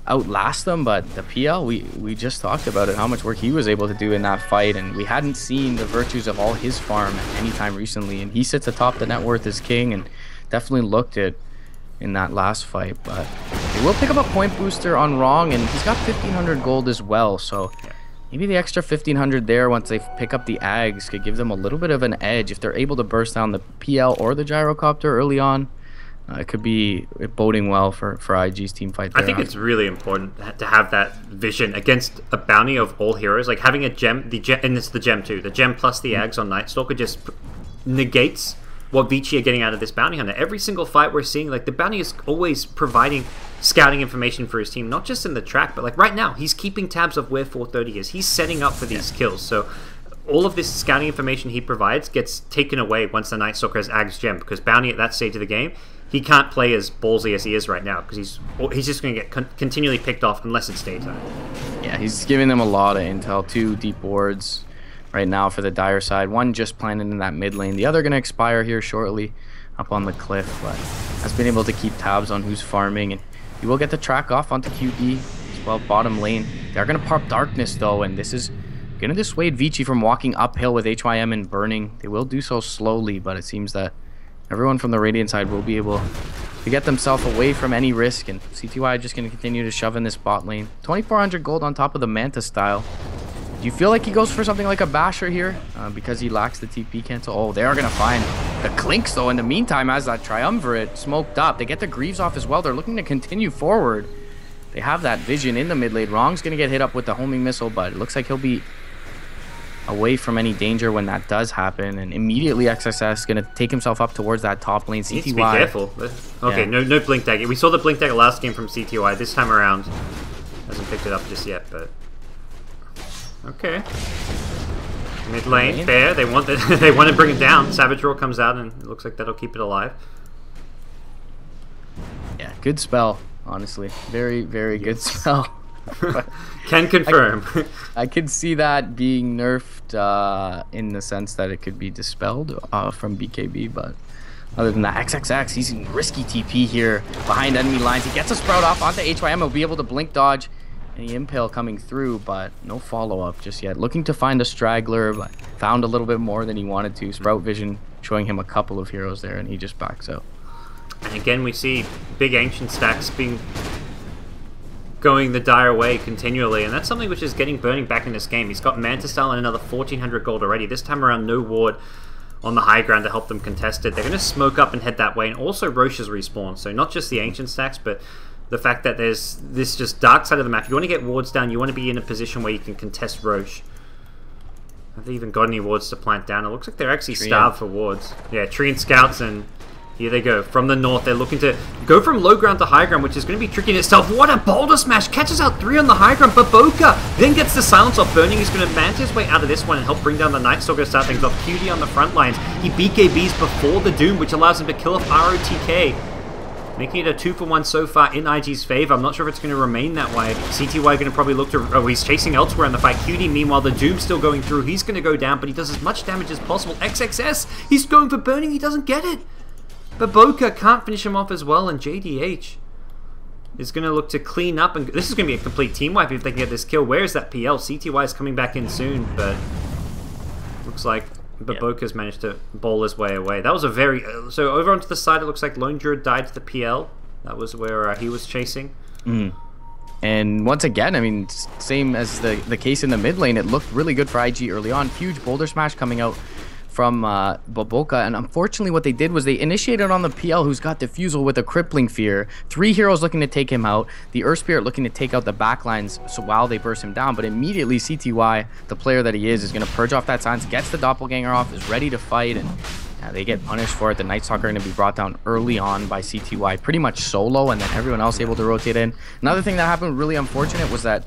outlast them, but the PL, we just talked about it, how much work he was able to do in that fight, and we hadn't seen the virtues of all his farm anytime recently, and he sits atop the net worth as king, and definitely looked it in that last fight. But they will pick up a point booster on Wrong, and he's got 1500 gold as well, so maybe the extra 1500 there once they pick up the Ags could give them a little bit of an edge if they're able to burst down the PL or the Gyrocopter early on. It could be boding well for IG's team fight there. I think it's really important to have that vision against a bounty of all heroes. Like having a gem, and it's the gem too. The gem plus the Ags on Night Stalker just negates what Vici are getting out of this bounty hunter. Every single fight we're seeing, like the bounty is always providing scouting information for his team, not just in the track, but like right now, he's keeping tabs of where 430 is. He's setting up for these kills. So all of this scouting information he provides gets taken away once the Night Stalker has Ags gem, because bounty at that stage of the game, he can't play as ballsy as he is right now because he's just going to get continually picked off unless it's daytime. Yeah, he's giving them a lot of intel. 2 deep wards right now for the Dire side. One just planted in that mid lane. The other going to expire here shortly up on the cliff, but has been able to keep tabs on who's farming, and he will get the track off onto QD as well. Bottom lane, they're going to pop Darkness though, and this is going to dissuade Vici from walking uphill with HYM and burning. They will do so slowly, but it seems that everyone from the Radiant side will be able to get themselves away from any risk, and CTY just going to continue to shove in this bot lane. 2400 gold on top of the Manta style. Do you feel like he goes for something like a Basher here because he lacks the TP cancel? Oh, they are going to find the Clinks though in the meantime as that Triumvirate smoked up. They get the Greaves off as well. They're looking to continue forward. They have that vision in the mid lane. Wrong's going to get hit up with the homing missile, but it looks like he'll be away from any danger when that does happen, and immediately XSS is going to take himself up towards that top lane. CTY, needs to be careful. Okay, yeah. No blink dagger. We saw the blink dagger last game from CTY. This time around hasn't picked it up just yet, but okay. Mid lane, fair. They want they want to bring it down. Savage Roar comes out, and it looks like that'll keep it alive. Yeah, good spell. Honestly, very good spell. Can confirm. I could see that being nerfed in the sense that it could be dispelled from BKB, but other than that, XXX, he's in risky TP here behind enemy lines. He gets a sprout off onto HYM. He'll be able to blink dodge any impale coming through, but no follow-up just yet. Looking to find a straggler, but found a little bit more than he wanted to. Sprout Vision showing him a couple of heroes there, and he just backs out. And again, we see big Ancient stacks being going the dire way continually, and that's something which is getting Burning back in this game. He's got Manta Style and another 1400 gold already. This time around, no ward on the high ground to help them contest it. They're going to smoke up and head that way, and also Roche's respawn. So not just the Ancient stacks, but the fact that there's this just dark side of the map. You want to get wards down, you want to be in a position where you can contest Roche. Have they even got any wards to plant down? It looks like they're actually starved for wards. Yeah, Tree and Scouts, and here they go. From the north, they're looking to go from low ground to high ground, which is going to be tricky in itself. What a boulder smash! Catches out 3 on the high ground. Baboka then gets the silence off. Burning is going to manta his way out of this one and help bring down the Night Stalker to start things off. QD on the front lines. He BKBs before the Doom, which allows him to kill off ROTK. Making it a 2-for-1 so far in IG's favor. I'm not sure if it's going to remain that way. CTY going to probably look to... Oh, he's chasing elsewhere in the fight. QD, meanwhile, the Doom's still going through. He's going to go down, but he does as much damage as possible. XXS, he's going for Burning. He doesn't get it. Baboka can't finish him off as well, and JDH is going to look to clean up. And this is going to be a complete team wipe if they can get this kill. Where is that PL? CTY is coming back in soon, but looks like Baboka's managed to bowl his way away. That was a very... so over onto the side, it looks like Lone Druid died to the PL. That was where he was chasing. And once again, I mean, same as the case in the mid lane, it looked really good for IG early on. Huge boulder smash coming out from Baboka, and unfortunately what they did was they initiated on the PL, who's got Diffusal with a Crippling Fear. 3 heroes looking to take him out. The Earth Spirit looking to take out the backlines so while they burst him down, but immediately CTY, the player that he is going to purge off that silence, gets the Doppelganger off, is ready to fight, and they get punished for it. The Night Stalker going to be brought down early on by CTY, pretty much solo, and then everyone else able to rotate in. Another thing that happened really unfortunate was that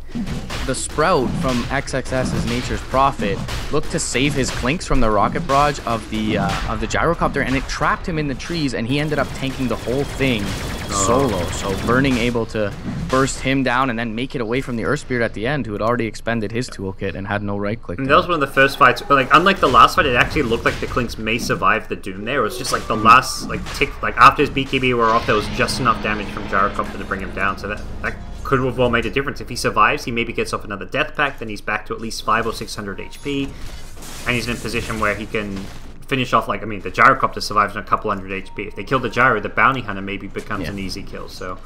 the Sprout from XXS's Nature's Prophet looked to save his Clinks from the rocket barrage of the gyrocopter, and it trapped him in the trees, and he ended up tanking the whole thing solo. So Burning able to burst him down and then make it away from the Earth Spirit at the end, who had already expended his toolkit and had no right click. And that was one of the first fights, but like unlike the last fight, it actually looked like the Clinks may survive the Doom there. It was just like the last tick, like after his BKB were off, there was just enough damage from Gyrocopter to bring him down. So that could have well made a difference. If he survives, he maybe gets off another death pack, then he's back to at least 500 or 600 HP, and he's in a position where he can finish off, like, I mean, the Gyrocopter survives on a couple hundred HP. If they kill the Gyro, the Bounty Hunter maybe becomes an easy kill. So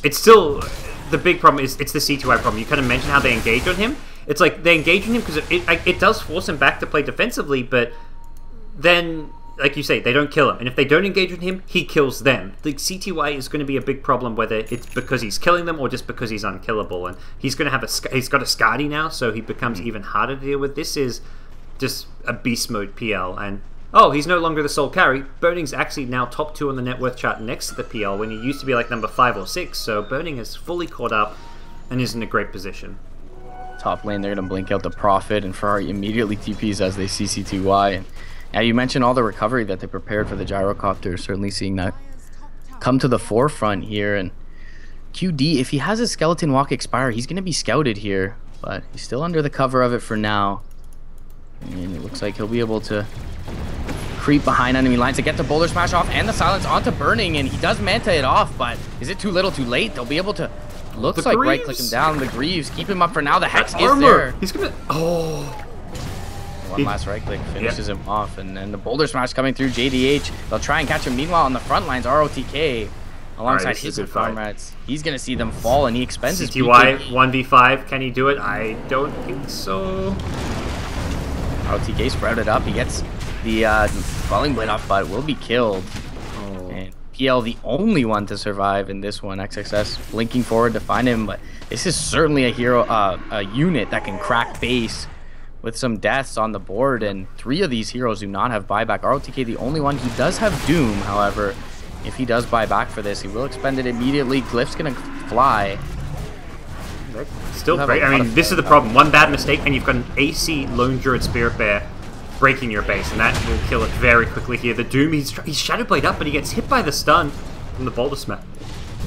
it's still, the big problem is, it's the C2I problem. You kind of mentioned how they engage on him. It's like, they engage on him because it does force him back to play defensively, but then, like you say, they don't kill him. And if they don't engage with him, he kills them. The CTY is going to be a big problem, whether it's because he's killing them or just because he's unkillable. And he's going to have he's got a Skadi now, so he becomes even harder to deal with. This is just a beast mode PL, and oh, he's no longer the sole carry. Burning's actually now top 2 on the net worth chart next to the PL when he used to be like number 5 or 6, so Burning is fully caught up and is in a great position. Top lane, they're going to blink out the Prophet, and Ferrari immediately TPs as they see C2Y. And yeah, you mentioned all the recovery that they prepared for the Gyrocopter, certainly seeing that come to the forefront here. And QD, if he has his Skeleton Walk expire, he's going to be scouted here, but he's still under the cover of it for now. And it looks like he'll be able to creep behind enemy lines to get the boulder smash off and the silence onto Burning, and he does manta it off, but is it too little too late? They'll be able to, looks like right click him down. The Greaves keep him up for now. The Hex is there. He's gonna, one last right click finishes him off, and then the boulder smash coming through. JDH, they'll try and catch him. Meanwhile on the front lines, ROTK alongside his comrades, he's gonna see them fall, and he expends his CTY 1v5. Can he do it? I don't think so. ROTK sprouted up. He gets the Falling Blade off, but will be killed. And PL the only one to survive in this one. XXS blinking forward to find him, but this is certainly a hero, a unit that can crack base with some deaths on the board, and 3 of these heroes do not have buyback. ROTK the only one. He does have Doom, however. If he does buy back for this, he will expend it immediately. Glyph's gonna fly. Still great. I mean, this is the problem. One bad mistake, and you've got an AC Lone Druid Spirit Bear breaking your base, and that will kill it very quickly here. The Doom, he's Shadowblade up, but he gets hit by the stun from the Boulder Smash.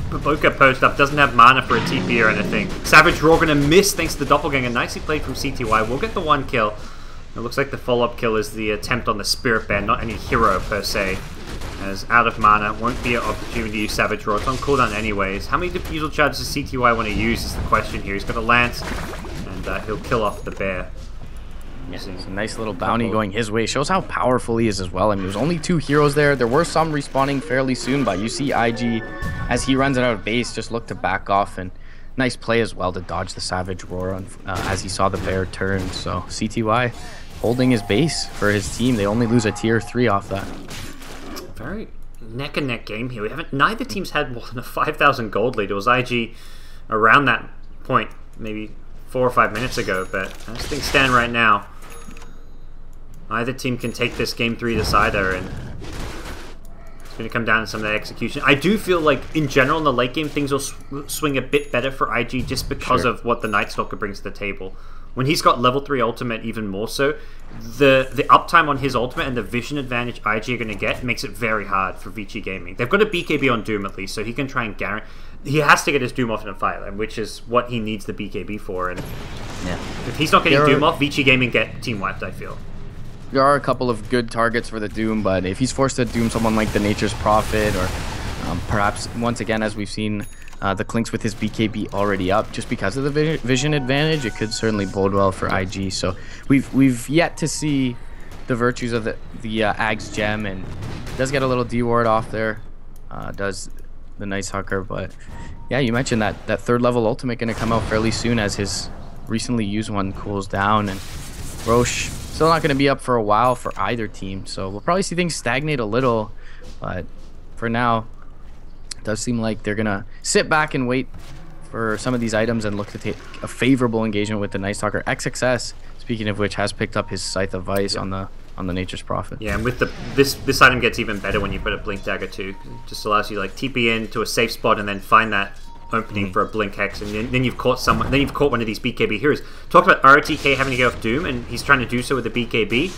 Baboka perched up, doesn't have mana for a TP or anything. Savage Roar gonna miss thanks to the Doppelganger. Nicely played from CTY. We'll get the 1 kill. It looks like the follow-up kill is the attempt on the Spirit Bear, not any hero per se. As out of mana, won't be an opportunity to use Savage Roar. It's on cooldown anyways. How many Diffusal charges does CTY want to use is the question here. He's got a Lance, and he'll kill off the Bear. It's a nice little bounty going his way. Shows how powerful he is as well. I mean, there's only 2 heroes there. There were some respawning fairly soon, but you see IG, as he runs it out of base, just look to back off. And nice play as well to dodge the Savage Roar on, as he saw the bear turn. So CTY holding his base for his team. They only lose a tier 3 off that. Very neck and neck game here. Neither team's had more than a 5,000 gold lead. It was IG around that point, maybe 4 or 5 minutes ago. But as things stand right now, either team can take this game 3 decider, and it's going to come down to some of their execution. I do feel like, in general, in the late game, things will swing a bit better for IG just because of what the Night Stalker brings to the table. When he's got level 3 ultimate, even more so, the uptime on his ultimate and the vision advantage IG are going to get makes it very hard for Vici Gaming. They've got a BKB on Doom at least, so he can try and guarantee. He has to get his Doom off in a fight, which is what he needs the BKB for. And if he's not getting Doom off, Vici Gaming get team wiped, I feel. There are a couple of good targets for the Doom, but if he's forced to Doom someone like the Nature's Prophet, or perhaps, once again, as we've seen, the Clinks with his BKB already up, just because of the vision advantage, it could certainly bode well for IG. So we've yet to see the virtues of the Ag's gem, and does get a little D ward off there, does the Night Stalker. But yeah, you mentioned that 3rd level ultimate going to come out fairly soon as his recently used one cools down, and Roche still not going to be up for a while for either team. So we'll probably see things stagnate a little, but for now, it does seem like they're going to sit back and wait for some of these items and look to take a favorable engagement with the Night Stalker. XXS, speaking of which, has picked up his Scythe of Vice on the Nature's Prophet. Yeah, and with this item gets even better when you put a Blink Dagger too. It just allows you to like TP in to a safe spot and then find that opening for a Blink Hex, and then you've caught someone. Then you've caught one of these BKB heroes. Talked about RTK having to get off Doom, and he's trying to do so with the BKB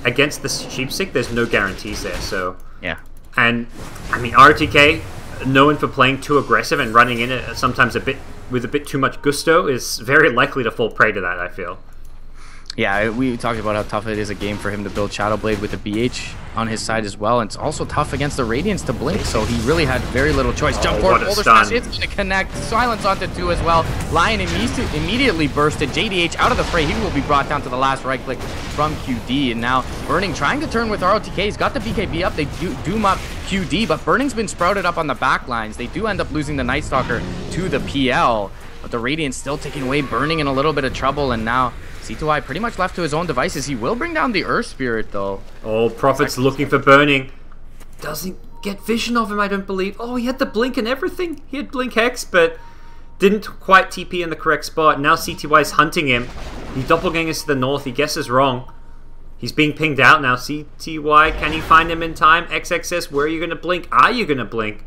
against the Sheepstick. There's no guarantees there, so yeah. And I mean, RTK, known for playing too aggressive and running in it sometimes with a bit too much gusto, is very likely to fall prey to that, I feel. Yeah, we talked about how tough it is a game for him to build Shadow Blade with a BH on his side as well. And it's also tough against the Radiance to blink, so he really had very little choice. Jump forward, Boulder Smash, it's going to connect. Silence onto 2 as well. Lion immediately bursted. JDH out of the fray. He will be brought down to the last right click from QD. And now Burning trying to turn with ROTK. He's got the BKB up. They doom up QD, but Burning's been sprouted up on the back lines. They do end up losing the Night Stalker to the PL, but the Radiance still taking away. Burning in a little bit of trouble, and now C2I pretty much left to his own devices. He will bring down the Earth Spirit, though. Oh, Prophet's looking for Burning. Doesn't get vision of him, I don't believe. Oh, he had the Blink and everything. He had Blink Hex, but didn't quite TP in the correct spot. Now CTY's hunting him. He doppelgangers to the north. He guesses wrong. He's being pinged out now. CTY, can you find him in time? XXS, where are you going to blink? Are you going to blink?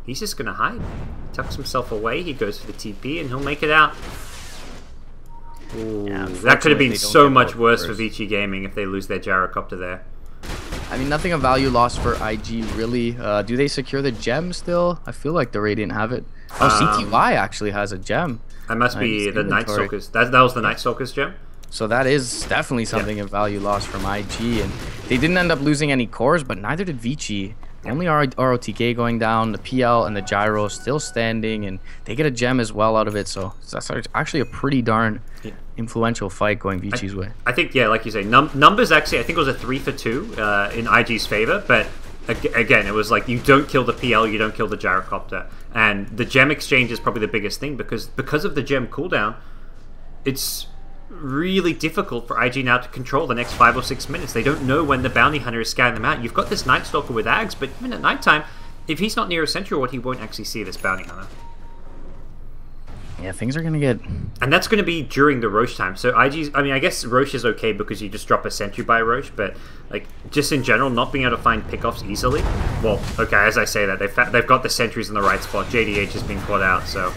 He's just going to hide. He tucks himself away. He goes for the TP, and he'll make it out. Ooh, yeah, that could have been so much worse for Vici Gaming if they lose their gyrocopter there. I mean, nothing of value lost for IG, really. Do they secure the gem still? I feel like the Radiant have it. Oh, CTY actually has a gem. That must be the Night Stalker's. That was the Night Stalker's gem? So that is definitely something of value lost from IG. And they didn't end up losing any cores, but neither did Vici. Only ROTK going down, the PL and the Gyro still standing, and they get a gem as well out of it. So that's actually a pretty darn influential fight going Vici's way. I think, yeah, like you say, numbers actually, I think it was a 3 for 2 in IG's favor, but again, it was like you don't kill the PL, you don't kill the gyrocopter. And the gem exchange is probably the biggest thing because of the gem cooldown, it's really difficult for IG now to control the next 5 or 6 minutes. They don't know when the bounty hunter is scanning them out. You've got this Night Stalker with Ags, but even at nighttime, if he's not near a sentry ward, he won't actually see this bounty hunter. Yeah, things are going to get... And that's going to be during the Roche time. So IG's... I mean, I guess Roche is okay because you just drop a sentry by Roche, but like just in general, not being able to find pickoffs easily. Well, okay, as I say that, they've got the sentries in the right spot. JDH has been caught out, so...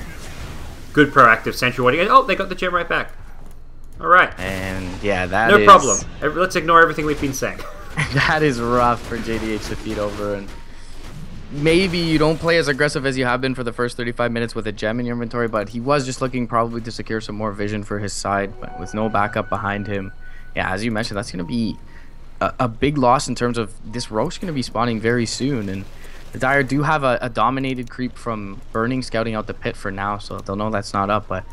Good proactive sentry warding. Oh, they got the gem right back. Alright. And yeah, that is... No problem. Let's ignore everything we've been saying. That is rough for JDH to feed over, and maybe you don't play as aggressive as you have been for the first 35 minutes with a gem in your inventory, but he was just looking probably to secure some more vision for his side, but with no backup behind him. Yeah, as you mentioned, that's going to be a big loss in terms of this Roche going to be spawning very soon, and the Dire do have a dominated creep from Burning scouting out the pit for now, so they'll know that's not up, but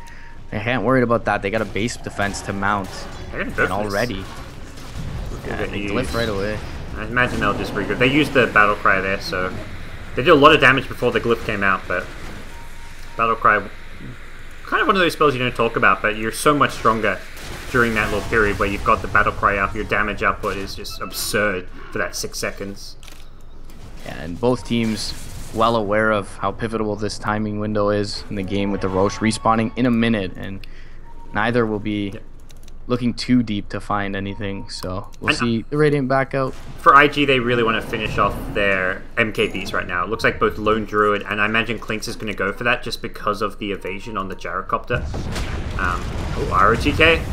they ain't worried about that. They got a base defense to mount, and already they glyph right away. I imagine they'll just regroup. They used the battle cry there, so they did a lot of damage before the glyph came out, but battle cry kind of one of those spells you don't talk about, but you're so much stronger during that little period where you've got the battle cry up. Your damage output is just absurd for that 6 seconds. Yeah, and both teams well aware of how pivotal this timing window is in the game with the Roche respawning in a minute, and neither will be looking too deep to find anything, so we'll see the Radiant back out. For IG, they really want to finish off their MKBs right now. It looks like both Lone Druid and I imagine Clinks is going to go for that just because of the evasion on the Gyrocopter. ROTK.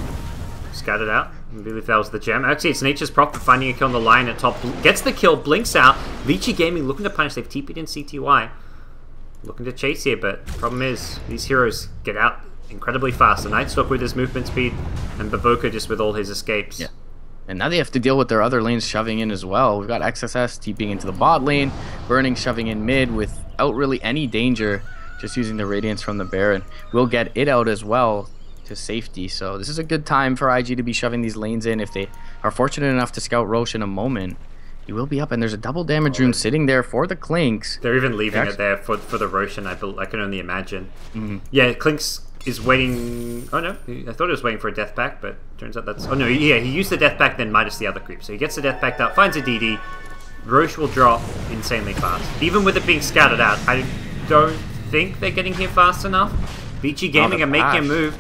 Scattered out. I believe that was the gem. Actually, it's Nature's Prophet finding a kill on the line at top. Gets the kill, blinks out. Vici Gaming looking to punish. They've TP'd in CTY. Looking to chase here, but the problem is these heroes get out incredibly fast. The Nightstalk with his movement speed, and Bavoka just with all his escapes. Yeah. And now they have to deal with their other lanes shoving in as well. We've got XSS TPing into the bot lane, Burning shoving in mid without really any danger, just using the Radiance from the Baron. We'll get it out as well to safety. So this is a good time for IG to be shoving these lanes in. If they are fortunate enough to scout Roche in a moment, he will be up, and there's a double damage rune sitting there for the Clinks. They're even leaving it there for the Roshan, I can only imagine. Yeah, Clinks is waiting. Oh no, I thought he was waiting for a death pack, but turns out that's. Oh no, yeah, he used the death pack, then minus the other creep. So he gets the death pack out, finds a DD. Roche will drop insanely fast. Even with it being scouted out, I don't think they're getting here fast enough. Vici Gaming are making a move.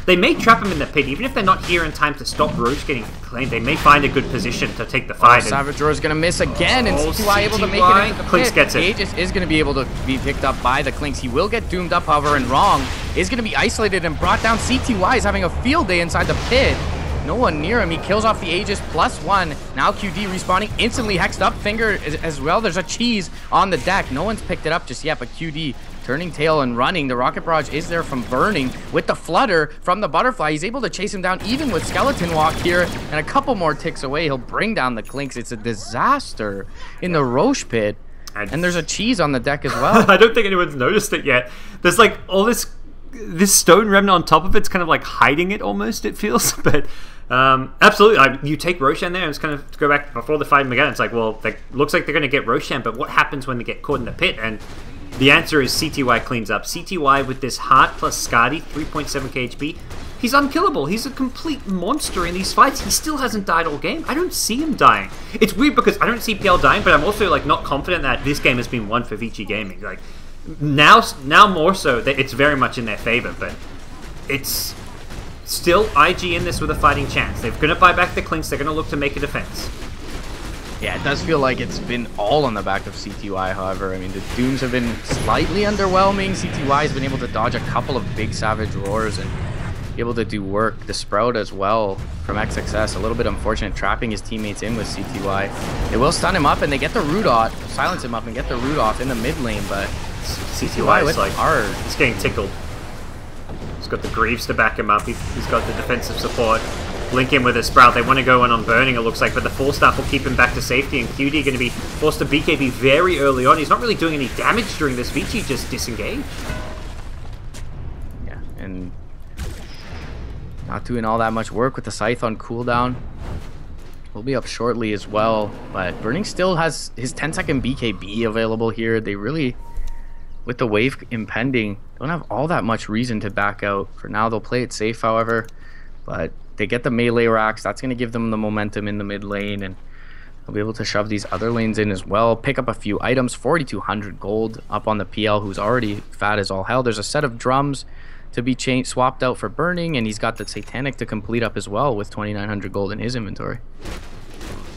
They may trap him in the pit, even if they're not here in time to stop Roche getting claimed. They may find a good position to take the fight. Savage Roar is going to miss again, and CTY able to make it into the pit. Clinks gets it. Aegis is going to be able to be picked up by the Clinks. He will get doomed up, however, and Wrong is going to be isolated and brought down. CTY is having a field day inside the pit. No one near him. He kills off the Aegis +1. Now QD respawning, instantly hexed up. Finger as well. There's a cheese on the deck. No one's picked it up just yet, but QD turning tail and running. The rocket barrage is there from Burning with the flutter from the butterfly. He's able to chase him down even with skeleton walk here, and a couple more ticks away he'll bring down the Clinks. It's a disaster in the Roche pit, and there's a cheese on the deck as well. I don't think anyone's noticed it yet. There's like all this stone remnant on top of it's kind of like hiding it almost, it feels. But absolutely, you take Roshan there, and it's kind of to go back before the fight began. It's like, well, looks like they're going to get Roshan, but what happens when they get caught in the pit? And the answer is CTY cleans up. CTY with this Heart plus Skadi, 3.7k HP. He's unkillable. He's a complete monster in these fights. He still hasn't died all game. I don't see him dying. It's weird because I don't see PL dying, but I'm also like not confident that this game has been won for Vici Gaming. Like now more so, that it's very much in their favor, but it's still IG in this with a fighting chance. They're going to buy back the Clinks. They're going to look to make a defense. Yeah, it does feel like it's been all on the back of CTY, however. I mean, the Dooms have been slightly underwhelming. CTY has been able to dodge a couple of big Savage Roars and be able to do work. The Sprout as well from XXS, a little bit unfortunate, trapping his teammates in with CTY. They will stun him up, and they get the root off, silence him up, and get the root off in the mid lane, but CTY is like hard. He's getting tickled. He's got the Greaves to back him up. He's got the defensive support. Blink in with a Sprout. They want to go in on Burning, it looks like, but the Full Staff will keep him back to safety, and QD going to be forced to BKB very early on. He's not really doing any damage during this. Vici just disengaged. Yeah, and not doing all that much work with the Scythe on cooldown. We'll be up shortly as well, but Burning still has his 10-second BKB available here. They really, with the wave impending, don't have all that much reason to back out. For now, they'll play it safe, however, but they get the melee racks. That's going to give them the momentum in the mid lane, and they'll be able to shove these other lanes in as well. Pick up a few items. 4,200 gold up on the PL, who's already fat as all hell. There's a set of drums to be swapped out for Burning, and he's got the Satanic to complete up as well with 2,900 gold in his inventory.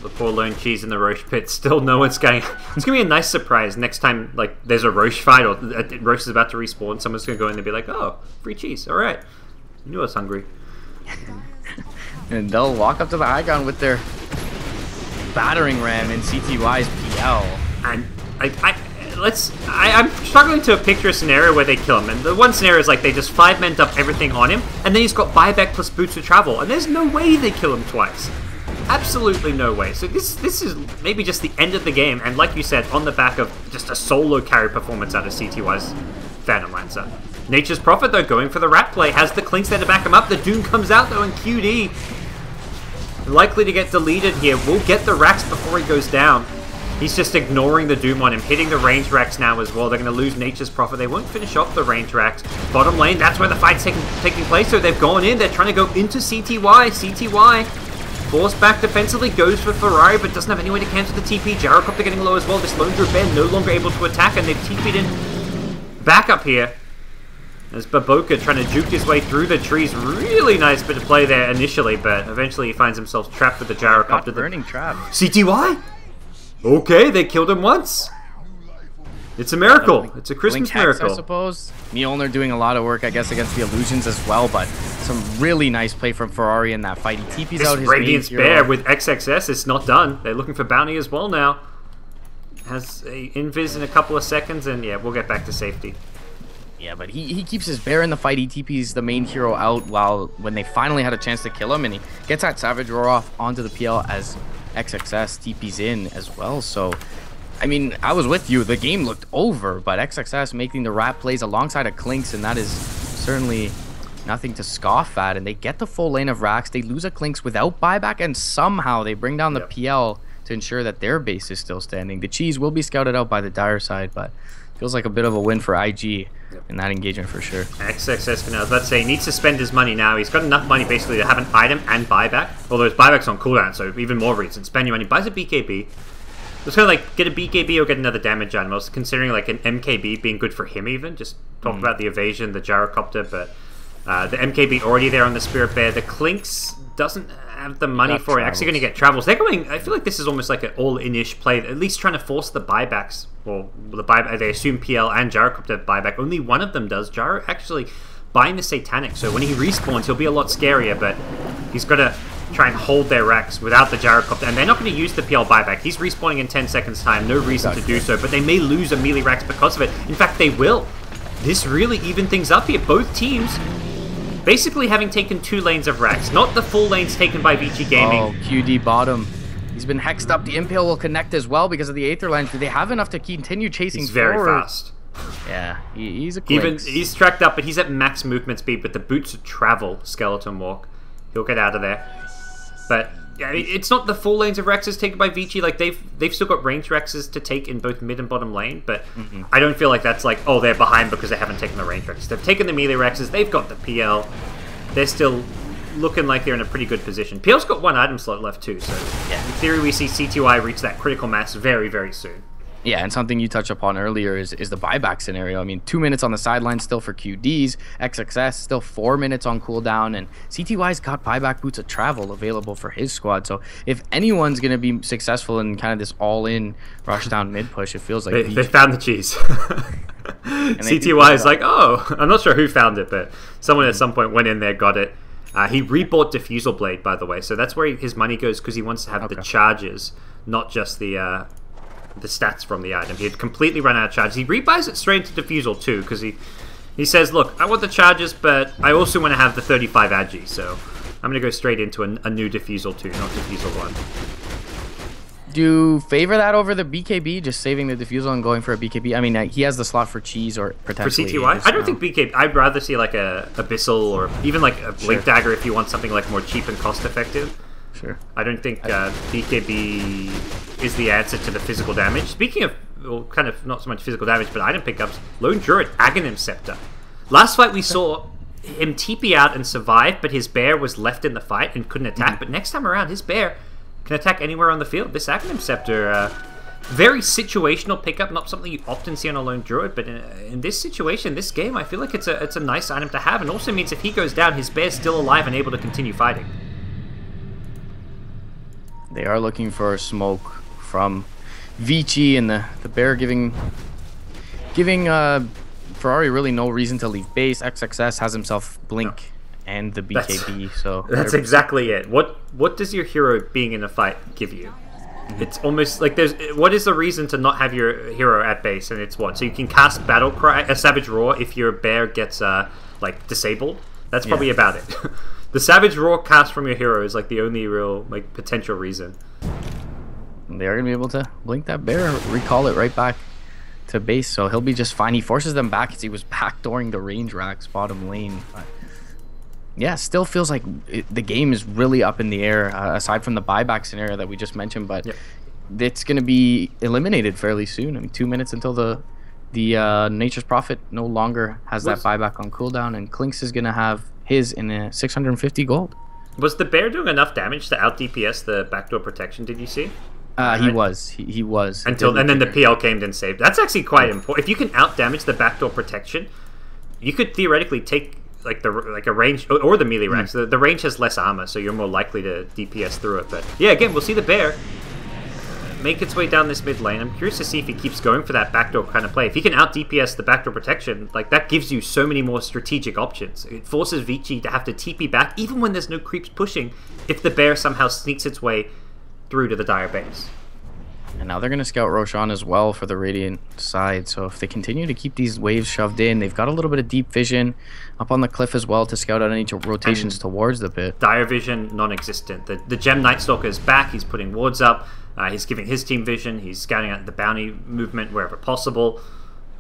The poor lone cheese in the Roche pit. Still no one's going. It's going to be a nice surprise next time, like, there's a Roche fight or Roche is about to respawn. Someone's going to go in and be like, oh, free cheese. All right. I knew I was hungry. And they'll walk up to the high ground with their battering ram in CTY's PL. And I'm struggling to picture a scenario where they kill him. And the one scenario is like they just 5-men up everything on him, and then he's got buyback plus boots to travel, and there's no way they kill him twice. Absolutely no way. So this is maybe just the end of the game, and like you said, on the back of just a solo carry performance out of CTY's Phantom Lancer. Nature's Prophet, though, going for the rat play, has the Clinks there to back him up. The Doom comes out, though, and QD likely to get deleted here. Will get the racks before he goes down. He's just ignoring the Doom on him, hitting the range racks now as well. They're going to lose Nature's Prophet. They won't finish off the range racks. Bottom lane, that's where the fight's taking place. So they've gone in. They're trying to go into CTY. CTY forced back defensively, goes for Ferrari, but doesn't have any way to cancel the TP. Gyrocopter getting low as well. This Lone Druid Bear no longer able to attack, and they've TP'd in back up here. As Baboka trying to juke his way through the trees. Really nice bit of play there initially, but eventually he finds himself trapped with the Gyrocopter. Burning trap. CTY? Okay, they killed him once. It's a miracle. It's a Christmas miracle. I suppose. Mjolnir doing a lot of work, I guess, against the illusions as well, but some really nice play from Ferrari in that fight. He TP's out his Radiance Bear with XXS. It's not done. They're looking for bounty as well now. Has a invis in a couple of seconds, and yeah, we'll get back to safety. Yeah, but he keeps his bear in the fight. He TP's the main hero out when they finally had a chance to kill him, and he gets that Savage Roar off onto the PL as XXS TP's in as well. So, I mean, I was with you. The game looked over, but XXS making the rat plays alongside of Clinks, and that is certainly nothing to scoff at. And they get the full lane of racks. They lose a Clinks without buyback, and somehow they bring down the PL to ensure that their base is still standing. The cheese will be scouted out by the Dire side, but feels like a bit of a win for IG in that engagement for sure. XXS, I was about to say, he needs to spend his money now. He's got enough money basically to have an item and buyback. Although his buyback's on cooldown, so even more reason. Spend your money. Buys a BKB. It's kind of like get a BKB or get another damage item. I was considering like an MKB being good for him even. Just talk about the evasion, the Gyrocopter, but the MKB already there on the Spirit Bear. The Clinks doesn't have the money for it. Actually going to get travels. They're going, I feel like this is almost like an all-in-ish play, at least trying to force the buybacks. Well, the buyback, they assume PL and Gyrocopter buyback. Only one of them does. Gyro actually buying the Satanic, so when he respawns, he'll be a lot scarier, but he's got to try and hold their racks without the Gyrocopter, and they're not going to use the PL buyback. He's respawning in 10 seconds time, no reason to do so, but they may lose a melee racks because of it. In fact, they will. This really evened things up here. Both teams basically having taken 2 lanes of racks, not the full lanes taken by Vici Gaming. Oh, QD bottom. He's been hexed up. The Impale will connect as well because of the Aether lines. Do they have enough to continue chasing He's very forward? fast. Yeah, he's a Clinks. He's tracked up, but he's at max movement speed, but the boots of travel, Skeleton Walk. He'll get out of there. But yeah, it's not the full lanes of Rexes taken by Vici. Like they've still got range Rexes to take in both mid and bottom lane, but I don't feel like that's like, oh, they're behind because they haven't taken the range Rexes. They've taken the melee Rexes, they've got the PL. They're still looking like they're in a pretty good position. PL's got 1 item slot left too, so in theory we see CTY reach that critical mass very, very soon. Yeah, and something you touched upon earlier is the buyback scenario. I mean, 2 minutes on the sideline still for QDs, XXS still 4 minutes on cooldown, and CTY's got buyback boots of travel available for his squad. So if anyone's going to be successful in kind of this all-in rush down mid push, it feels like they found the cheese. CTY is like, oh, I'm not sure who found it, but someone at some point went in there, got it. He rebought Diffusal Blade, by the way, so that's where his money goes because he wants to have the charges, not just the stats from the item. He had completely run out of charges. He rebuys it straight into Diffusal too, because he says, look, I want the charges, but I also want to have the 35 agi, so I'm going to go straight into a new Diffusal 2, not Diffusal 1. Do you favor that over the BKB, just saving the Diffusal and going for a BKB? I mean, he has the slot for cheese or potentially... For CTY? I don't think BKB... I'd rather see like a Abyssal or even like a Blink Dagger if you want something like more cheap and cost-effective. Sure. I don't think BKB is the answer to the physical damage. Speaking of, well, kind of not so much physical damage, but item pickups, Lone Druid, Aghanim Scepter. Last fight we saw him TP out and survive, but his bear was left in the fight and couldn't attack. But next time around, his bear can attack anywhere on the field. This Aghanim Scepter, very situational pickup, not something you often see on a Lone Druid, but in this situation, this game, I feel like it's a nice item to have, and also means if he goes down, his bear's still alive and able to continue fighting. They are looking for a smoke from Vici, and the bear giving Ferrari really no reason to leave base. XXS has himself Blink and the BKB, that's exactly it. What does your hero being in a fight give you? It's almost like what is the reason to not have your hero at base? And it's what? So you can cast Battle Cry, a Savage Roar if your bear gets like disabled. That's probably about it. The Savage Roar cast from your hero is like the only real like potential reason. They are gonna be able to blink that bear, recall it right back to base, so he'll be just fine. He forces them back as he was backdooring the range racks bottom lane. But yeah, still feels like the game is really up in the air, aside from the buyback scenario that we just mentioned. But it's going to be eliminated fairly soon. I mean, 2 minutes until the Nature's Prophet no longer has that buyback on cooldown, and Klinks is going to have his in 650 gold. Was the bear doing enough damage to out DPS the backdoor protection? Did you see? He was. He was. And then the PL came and saved. That's actually quite important. If you can out damage the backdoor protection, you could theoretically take like a range or the melee ranks. The range has less armor, so you're more likely to DPS through it. But yeah, again, we'll see the bear make its way down this mid lane. I'm curious to see if he keeps going for that backdoor kind of play. If he can out DPS the backdoor protection, like that gives you so many more strategic options. It forces Vici to have to TP back even when there's no creeps pushing, if the bear somehow sneaks its way through to the Dire base. And now they're going to scout Roshan as well for the Radiant side. So if they continue to keep these waves shoved in, they've got a little bit of deep vision up on the cliff as well to scout out any rotations towards the pit. Dire vision, non-existent. The Gem Night Stalker is back. He's putting wards up. He's giving his team vision. He's scouting out the bounty movement wherever possible.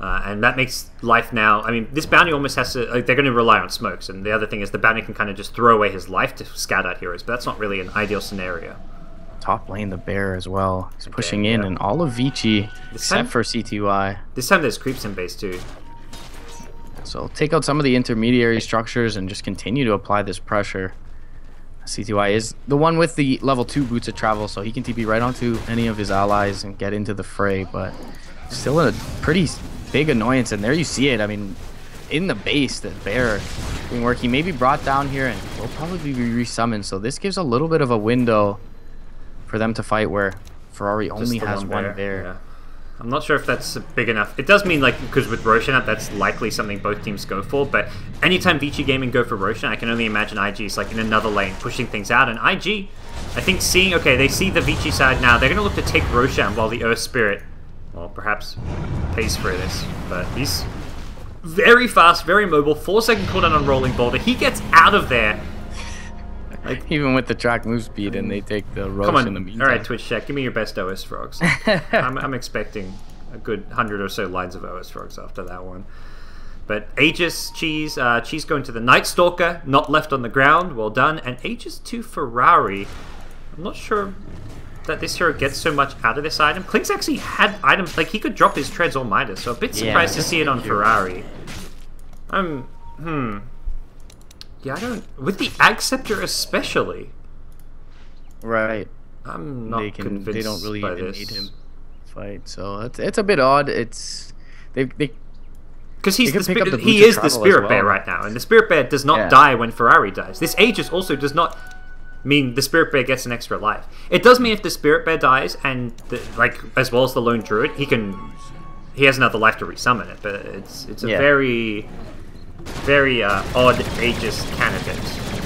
And that makes life now... I mean, this bounty almost has to... they're going to rely on smokes. And the other thing is the bounty can kind of just throw away his life to scout out heroes. But that's not really an ideal scenario. Top lane, the bear as well. He's pushing in, and all of Vici, except for CTY. This time there's creeps in base too. So take out some of the intermediary structures and just continue to apply this pressure. CTY is the one with the level 2 boots of travel, so he can TP right onto any of his allies and get into the fray, but still a pretty big annoyance. And there you see it. I mean, in the base, the bear doing work. He may be brought down here and will probably be resummoned, so this gives a little bit of a window for them to fight where Ferrari only has one bear. Yeah. I'm not sure if that's big enough. It does mean, like, because with Roshan up, that's likely something both teams go for, but anytime Vici Gaming go for Roshan, I can only imagine IG is like in another lane pushing things out, and IG, I think they see the Vici side now, they're going to look to take Roshan while the Earth Spirit, well, perhaps pays for this, but he's very fast, very mobile, 4-second cooldown on Rolling Boulder. He gets out of there. Like, even with the track move speed, and they take the Rosh in the meantime. Alright, Twitch chat, give me your best OS frogs. I'm expecting a good 100 or so lines of OS frogs after that one. But Aegis, Cheese going to the Night Stalker, not left on the ground, well done. And Aegis to Ferrari. I'm not sure that this hero gets so much out of this item. Klinks actually had items, like he could drop his Treads or Midas, so a bit surprised to see it on Ferrari. Yeah, I don't... With the Ag Scepter especially. Right. I'm not convinced. They don't really even need him to fight, so it's a bit odd. It's... Because he is the Spirit Bear right now, and the Spirit Bear does not die when Ferrari dies. This Aegis also does not mean the Spirit Bear gets an extra life. It does mean if the Spirit Bear dies, and as well as the Lone Druid, he has another life to resummon it. But it's a very odd Aegis candidate.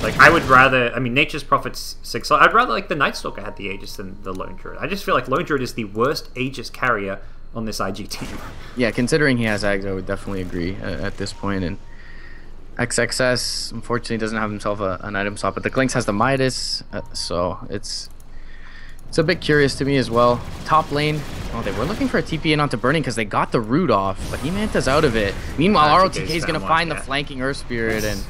Like, I would rather... I mean, Nature's Prophet's 6... I'd rather, like, the Night Stalker had the Aegis than the Lone Druid. I just feel like Lone Druid is the worst Aegis carrier on this IG team. Yeah, considering he has Ags, I would definitely agree at this point. And XXS, unfortunately, doesn't have himself an item swap, but the Klinks has the Midas, so it's a bit curious to me as well. Top lane, they were looking for a TP in onto Burning because they got the root off, but he Manta's out of it. Meanwhile, ROTK is going to find the flanking Earth Spirit, and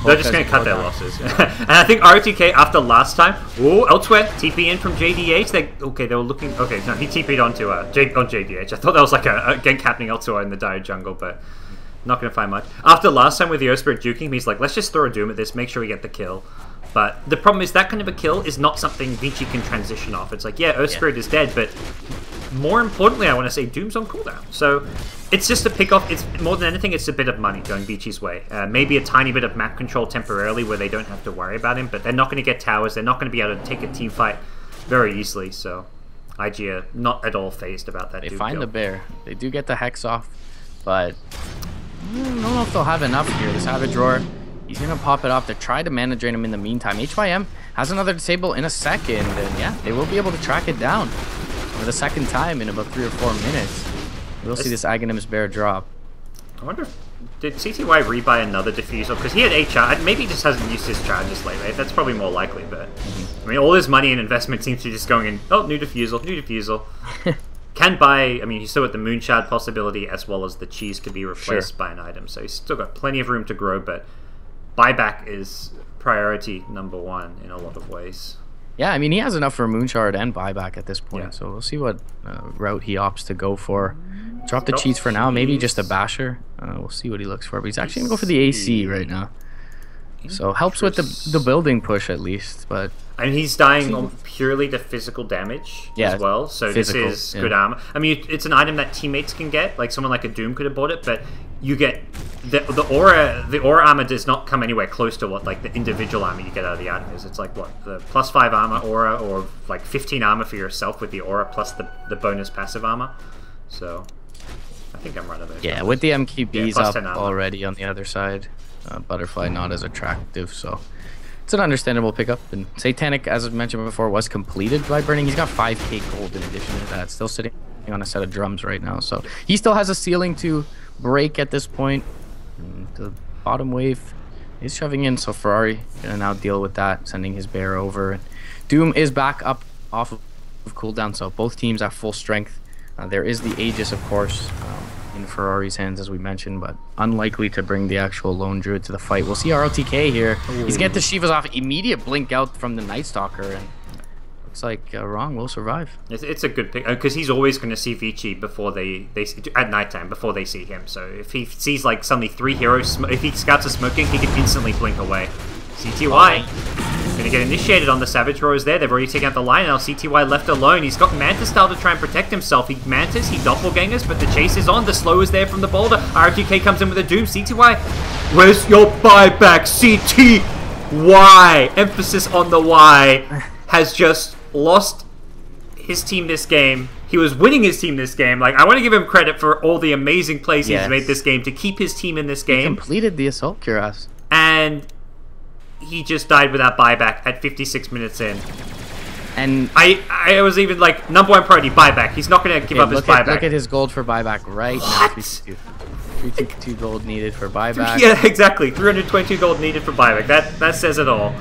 they're just going to cut their losses. And I think ROTK, after last time, elsewhere, TP in from JDH. They were looking... Okay, no, he TP'd onto on JDH. I thought that was like a gank happening elsewhere in the Dire jungle, but not going to find much. After last time with the Earth Spirit juking, he's like, let's just throw a Doom at this, make sure we get the kill. But the problem is that kind of a kill is not something Vici can transition off. It's like, yeah, Earth Spirit is dead, but more importantly, I want to say Doom's on cooldown. So it's just a pick off. It's more than anything, it's a bit of money going Vici's way. Maybe a tiny bit of map control temporarily where they don't have to worry about him, but they're not going to get towers. They're not going to be able to take a team fight very easily. So IG are not at all phased about that. They find the bear. They do get the Hex off, but I don't know if they'll have enough here. The Savage Roar, he's going to pop it off to try to mana drain him in the meantime. HYM has another disable in a second, and yeah, they will be able to track it down for the second time in about 3 or 4 minutes. We'll see this Aghanim's Bear drop. I wonder if... Did CTY rebuy another Diffusal? Because he had 8 charge. Maybe he just hasn't used his charges lately. That's probably more likely, but... I mean, all his money and investment seems to be just going in, new Diffusal, new Diffusal. Can buy... I mean, he's still got the Moonshard possibility, as well as the Cheese could be replaced by an item. So he's still got plenty of room to grow, but buyback is priority #1 in a lot of ways. Yeah, I mean, he has enough for Moonshard and buyback at this point, Yeah. so we'll see what route he opts to go for. Drop the cheats for now, maybe just a basher. We'll see what he looks for, but he's actually going to go for the AC right now. So helps with the building push at least, but... And he's dying on purely to physical damage as well, so physical, this is good armor. I mean, it's an item that teammates can get, like someone like a Doom could have bought it, but you get... The aura armor does not come anywhere close to what like the individual armor you get out of the item is. It's like, what, the +5 armor aura, or like 15 armor for yourself with the aura plus the bonus passive armor. So, I think I'm right on those numbers. With the MQBs up +10 armor already on the other side, Butterfly not as attractive, so... It's an understandable pickup, and Satanic, as I mentioned before, was completed by burning. He's got 5k gold in addition to that, still sitting on a set of drums right now, so he still has a ceiling to break at this point. And the bottom wave is shoving in, so Ferrari gonna now deal with that, sending his bear over. Doom is back up off of cooldown, so both teams have full strength. There is the Aegis, of course, in Ferrari's hands, as we mentioned, but unlikely to bring the actual Lone Druid to the fight. We'll see RLTK here. Ooh. He's getting the Shivas off. Immediate blink out from the Night Stalker, and looks like Wrong will survive. It's a good pick, because he's always going to see Vici before they at nighttime, before they see him. So if he sees like suddenly 3 heroes, if he scouts a smoking, he can instantly blink away. CTY going to get initiated on the Savage Rose there. They've already taken out the line. Now CTY left alone. He's got Manta style to try and protect himself. He Mantas, he doppelgangers, but the chase is on. The slow is there from the boulder. RTK comes in with a Doom. CTY, where's your buyback? CTY, emphasis on the Y, has just lost his team this game. He was winning his team this game. Like, I want to give him credit for all the amazing plays he's made this game to keep his team in this game. He completed the Assault Cuirass. And he just died without buyback at 56 minutes in. And I was even like, #1 priority, buyback. He's not going to give up his buyback. Look at his gold for buyback right now. 322 gold needed for buyback. Yeah, exactly. 322 gold needed for buyback. That says it all.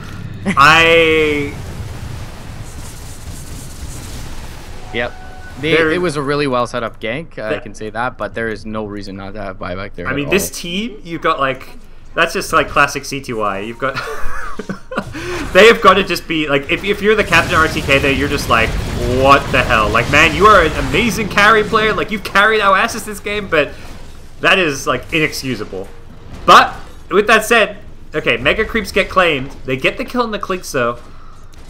Yep. It was a really well set up gank, I can say that, but there is no reason not to have buyback there. I mean, this team, you've got like... That's just like classic CTY. You've got... they have got to just be... Like, if you're the captain RTK there, you're just like, what the hell? Like, man, you are an amazing carry player. Like, you've carried our asses this game, but that is, like, inexcusable. But, with that said, okay, Mega Creeps get claimed. They get the kill on the Clinks, though.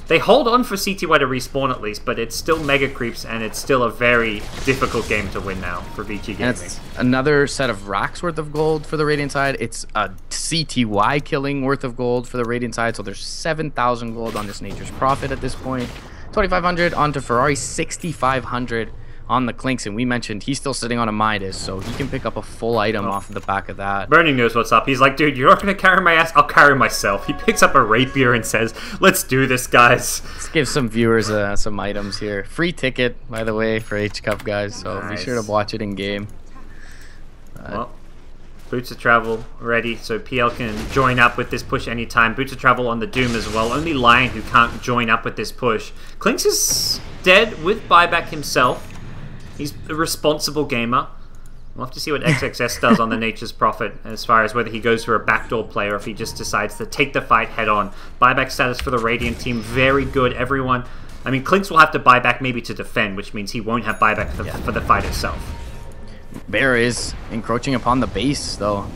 They hold on for CTY to respawn at least, but it's still Mega Creeps, and it's still a very difficult game to win now for Vici Gaming. And it's another set of racks worth of gold for the Radiant side. It's a CTY killing worth of gold for the Radiant side, so there's 7,000 gold on this Nature's Prophet at this point. 2,500 onto Ferrari, 6,500 on the Clinks, and we mentioned he's still sitting on a Midas, so he can pick up a full item off of the back of that. Burning knows what's up. He's like, dude, you're not going to carry my ass? I'll carry myself. He picks up a rapier and says, let's do this, guys. Let's give some viewers some items here. Free ticket, by the way, for H-Cup, guys, so be sure to watch it in game. Well, Boots of Travel ready, so PL can join up with this push anytime. Boots of Travel on the Doom as well. Only Lion who can't join up with this push. Clinks is dead with buyback himself. He's a responsible gamer. We'll have to see what XXS does on the Nature's Prophet as far as whether he goes for a backdoor play or if he just decides to take the fight head on. Buyback status for the Radiant team, very good. Everyone, I mean, Clinks will have to buy back maybe to defend, which means he won't have buyback for the fight itself. Bear is encroaching upon the base, though.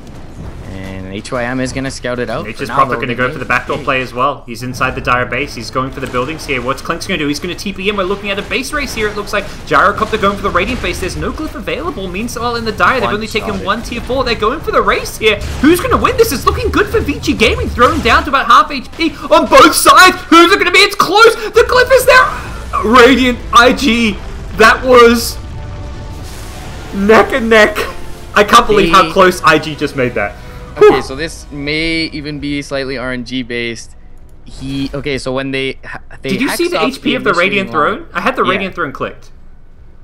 And HYM is going to scout it out. Nature's Prophet going to go for the backdoor play as well. He's inside the Dire base. He's going for the buildings here. What's Clink's going to do? He's going to TP in. We're looking at a base race here. It looks like Gyrocopter going for the Radiant base. There's no glyph available. Meanwhile, in the Dire, they've only taken 1 tier 4. They're going for the race here. Who's going to win this? It's looking good for Vici Gaming. Thrown down to about half HP on both sides. Who's it going to be? It's close. The glyph is there. Radiant IG. That was neck and neck. I can't believe how close IG just made that. Okay, so this may even be slightly RNG based. So when they did you see the HP of the Radiant Throne? I had the Radiant Throne clicked.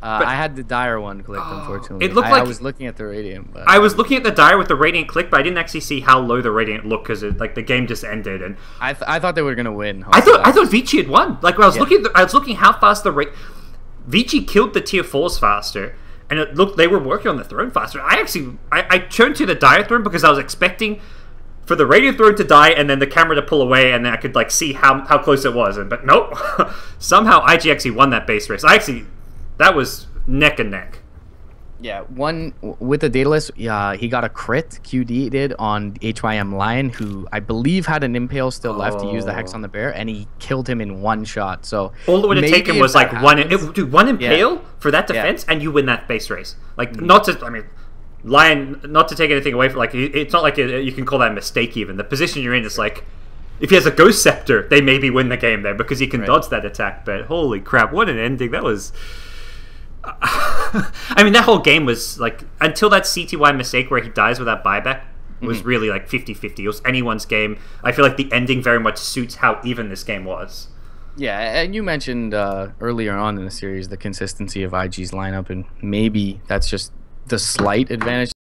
I had the Dire one clicked, unfortunately. It looked like I was looking at the Radiant. But I was looking at the Dire with the Radiant clicked, but I didn't actually see how low the Radiant looked because like the game just ended. And I thought they were gonna win. I thought Vici had won. Like when I was looking how fast Vici killed the tier 4s faster. And it looked they were working on the throne faster. I turned to the Dire Throne because I was expecting for the Radiant Throne to die and then the camera to pull away, and then I could like see how close it was. But nope, somehow IG actually won that base race. That was neck and neck. Yeah, one with the Daedalus, he got a crit, QD did, on HYM Lion, who I believe had an Impale still left to use the Hex on the Bear, and he killed him in one shot. So all it would have taken was like one Impale for that defense, and you win that base race. Like, Lion, not to take anything away from, like, it's not like you can call that a mistake even. The position you're in is like, if he has a Ghost Scepter, they maybe win the game there because he can dodge that attack. But holy crap, what an ending. That was... I mean, that whole game was like, until that CTY mistake where he dies with that buyback was really like 50-50. It was anyone's game. I feel like the ending very much suits how even this game was. Yeah, and you mentioned earlier on in the series the consistency of IG's lineup, and maybe that's just the slight advantage